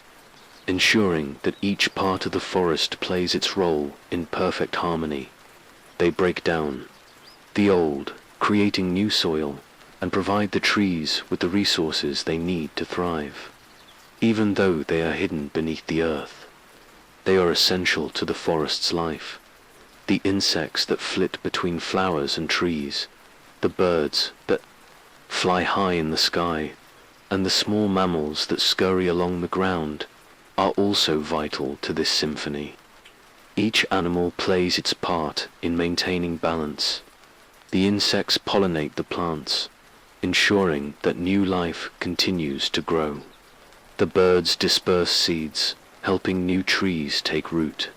ensuring that each part of the forest plays its role in perfect harmony. They break down the old, creating new soil, and provide the trees with the resources they need to thrive. Even though they are hidden beneath the earth, they are essential to the forest's life. The insects that flit between flowers and trees, the birds that fly high in the sky, and the small mammals that scurry along the ground are also vital to this symphony. Each animal plays its part in maintaining balance. The insects pollinate the plants, ensuring that new life continues to grow. The birds disperse seeds, helping new trees take root.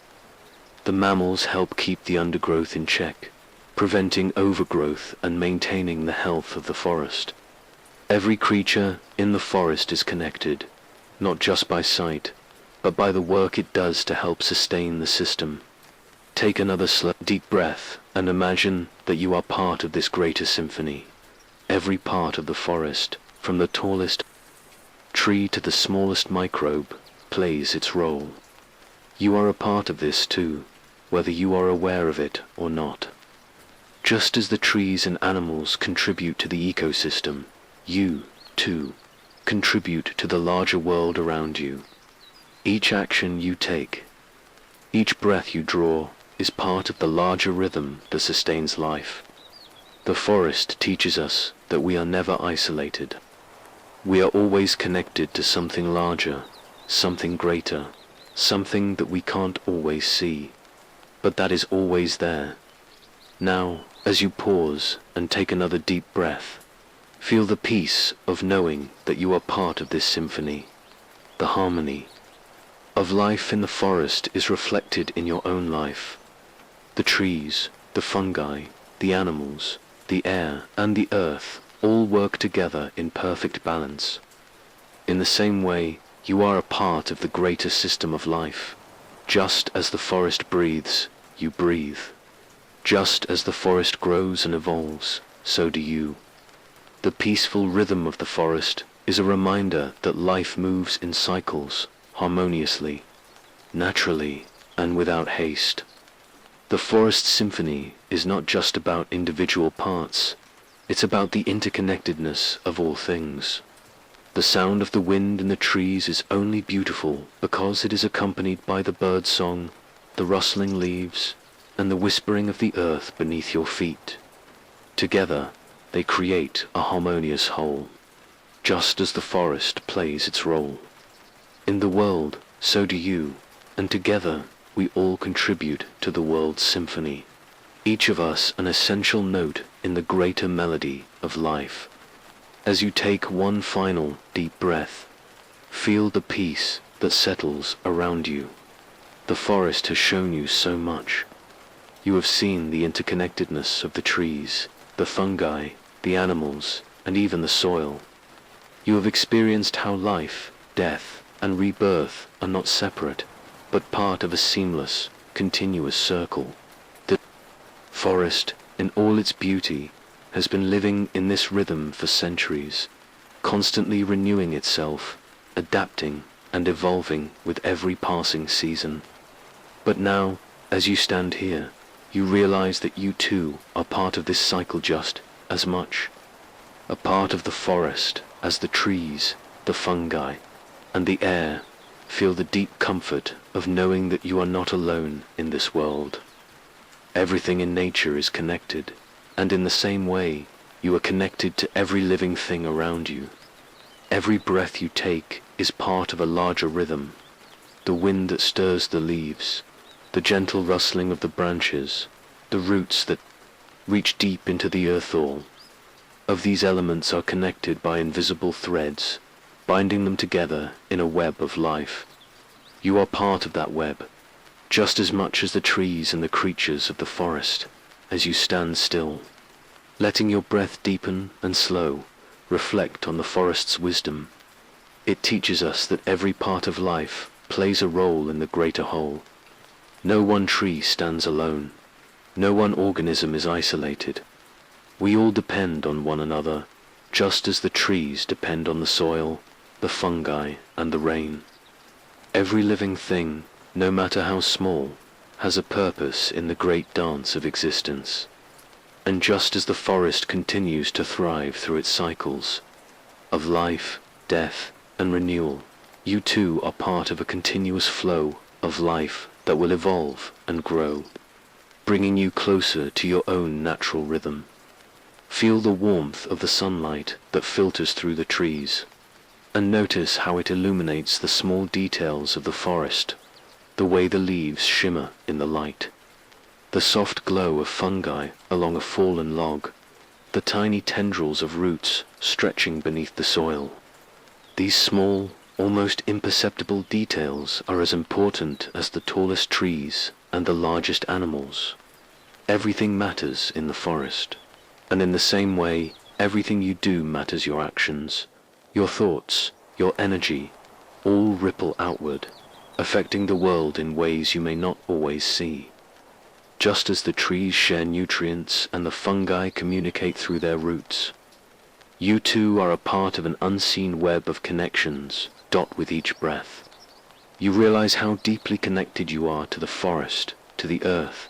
The mammals help keep the undergrowth in check, preventing overgrowth and maintaining the health of the forest. Every creature in the forest is connected, not just by sight, but by the work it does to help sustain the system. Take another slow, deep breath and imagine that you are part of this greater symphony. Every part of the forest, from the tallest tree to the smallest microbe, plays its role. You are a part of this too, whether you are aware of it or not. Just as the trees and animals contribute to the ecosystem, you, too, contribute to the larger world around you. Each action you take, each breath you draw, is part of the larger rhythm that sustains life. The forest teaches us that we are never isolated. We are always connected to something larger, something greater, something that we can't always see, but that is always there. Now, as you pause and take another deep breath, feel the peace of knowing that you are part of this symphony. The harmony of life in the forest is reflected in your own life. The trees, the fungi, the animals, the air, and the earth all work together in perfect balance. In the same way, you are a part of the greater system of life. Just as the forest breathes, you breathe. Just as the forest grows and evolves, so do you. The peaceful rhythm of the forest is a reminder that life moves in cycles, harmoniously, naturally, and without haste. The forest symphony is not just about individual parts, it's about the interconnectedness of all things. The sound of the wind in the trees is only beautiful because it is accompanied by the bird song, the rustling leaves, and the whispering of the earth beneath your feet. Together, they create a harmonious whole, just as the forest plays its role. In the world, so do you, and together we all contribute to the world's symphony, each of us an essential note in the greater melody of life. As you take one final deep breath, feel the peace that settles around you. The forest has shown you so much. You have seen the interconnectedness of the trees, the fungi, the animals, and even the soil. You have experienced how life, death, and rebirth are not separate, but part of a seamless, continuous circle. The forest, in all its beauty, has been living in this rhythm for centuries, constantly renewing itself, adapting and evolving with every passing season. But now, as you stand here, you realize that you too are part of this cycle just as much, a part of the forest as the trees, the fungi, and the air. Feel the deep comfort of knowing that you are not alone in this world. Everything in nature is connected, and in the same way, you are connected to every living thing around you. Every breath you take is part of a larger rhythm. The wind that stirs the leaves, the gentle rustling of the branches, the roots that reach deep into the earth, all of these elements are connected by invisible threads, binding them together in a web of life. You are part of that web, just as much as the trees and the creatures of the forest. As you stand still, letting your breath deepen and slow, reflect on the forest's wisdom. It teaches us that every part of life plays a role in the greater whole. No one tree stands alone. No one organism is isolated. We all depend on one another, just as the trees depend on the soil, the fungi, and the rain. Every living thing, no matter how small, has a purpose in the great dance of existence. And just as the forest continues to thrive through its cycles of life, death, and renewal, you too are part of a continuous flow of life that will evolve and grow, bringing you closer to your own natural rhythm. Feel the warmth of the sunlight that filters through the trees, and notice how it illuminates the small details of the forest, the way the leaves shimmer in the light, the soft glow of fungi along a fallen log, the tiny tendrils of roots stretching beneath the soil. These small, almost imperceptible details are as important as the tallest trees and the largest animals. Everything matters in the forest, and in the same way, everything you do matters. Your actions, your thoughts, your energy, all ripple outward, affecting the world in ways you may not always see. Just as the trees share nutrients and the fungi communicate through their roots, you too are a part of an unseen web of connections, dot with each breath. You realize how deeply connected you are to the forest, to the earth,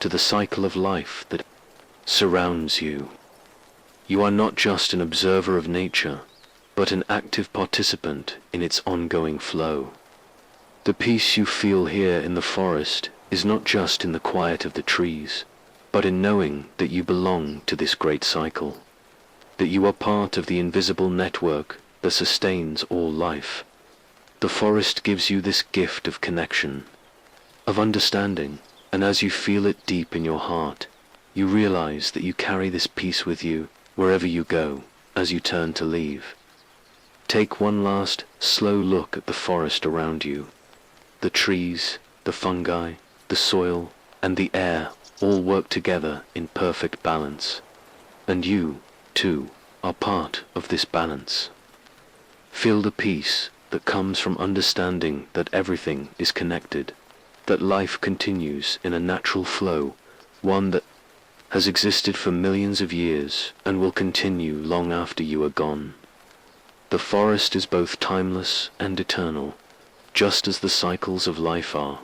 to the cycle of life that surrounds you. You are not just an observer of nature, but an active participant in its ongoing flow. The peace you feel here in the forest is not just in the quiet of the trees, but in knowing that you belong to this great cycle, that you are part of the invisible network that sustains all life. The forest gives you this gift of connection, of understanding, and as you feel it deep in your heart, you realize that you carry this peace with you wherever you go as you turn to leave. Take one last slow look at the forest around you. The trees, the fungi, the soil, and the air all work together in perfect balance. And you, too, are part of this balance. Feel the peace that comes from understanding that everything is connected, that life continues in a natural flow, one that has existed for millions of years and will continue long after you are gone. The forest is both timeless and eternal, just as the cycles of life are.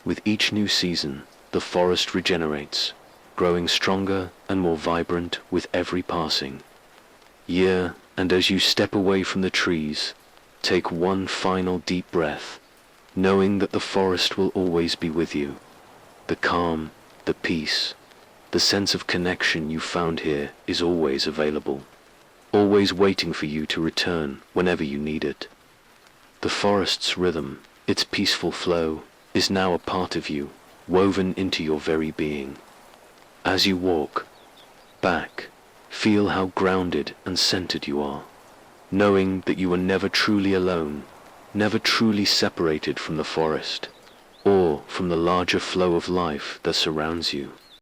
With each new season, the forest regenerates, growing stronger and more vibrant with every passing year, and as you step away from the trees, take one final deep breath, knowing that the forest will always be with you. The calm, the peace, the sense of connection you found here is always available, always waiting for you to return whenever you need it. The forest's rhythm, its peaceful flow, is now a part of you, woven into your very being. As you walk back, feel how grounded and centered you are, knowing that you are never truly alone, never truly separated from the forest, or from the larger flow of life that surrounds you.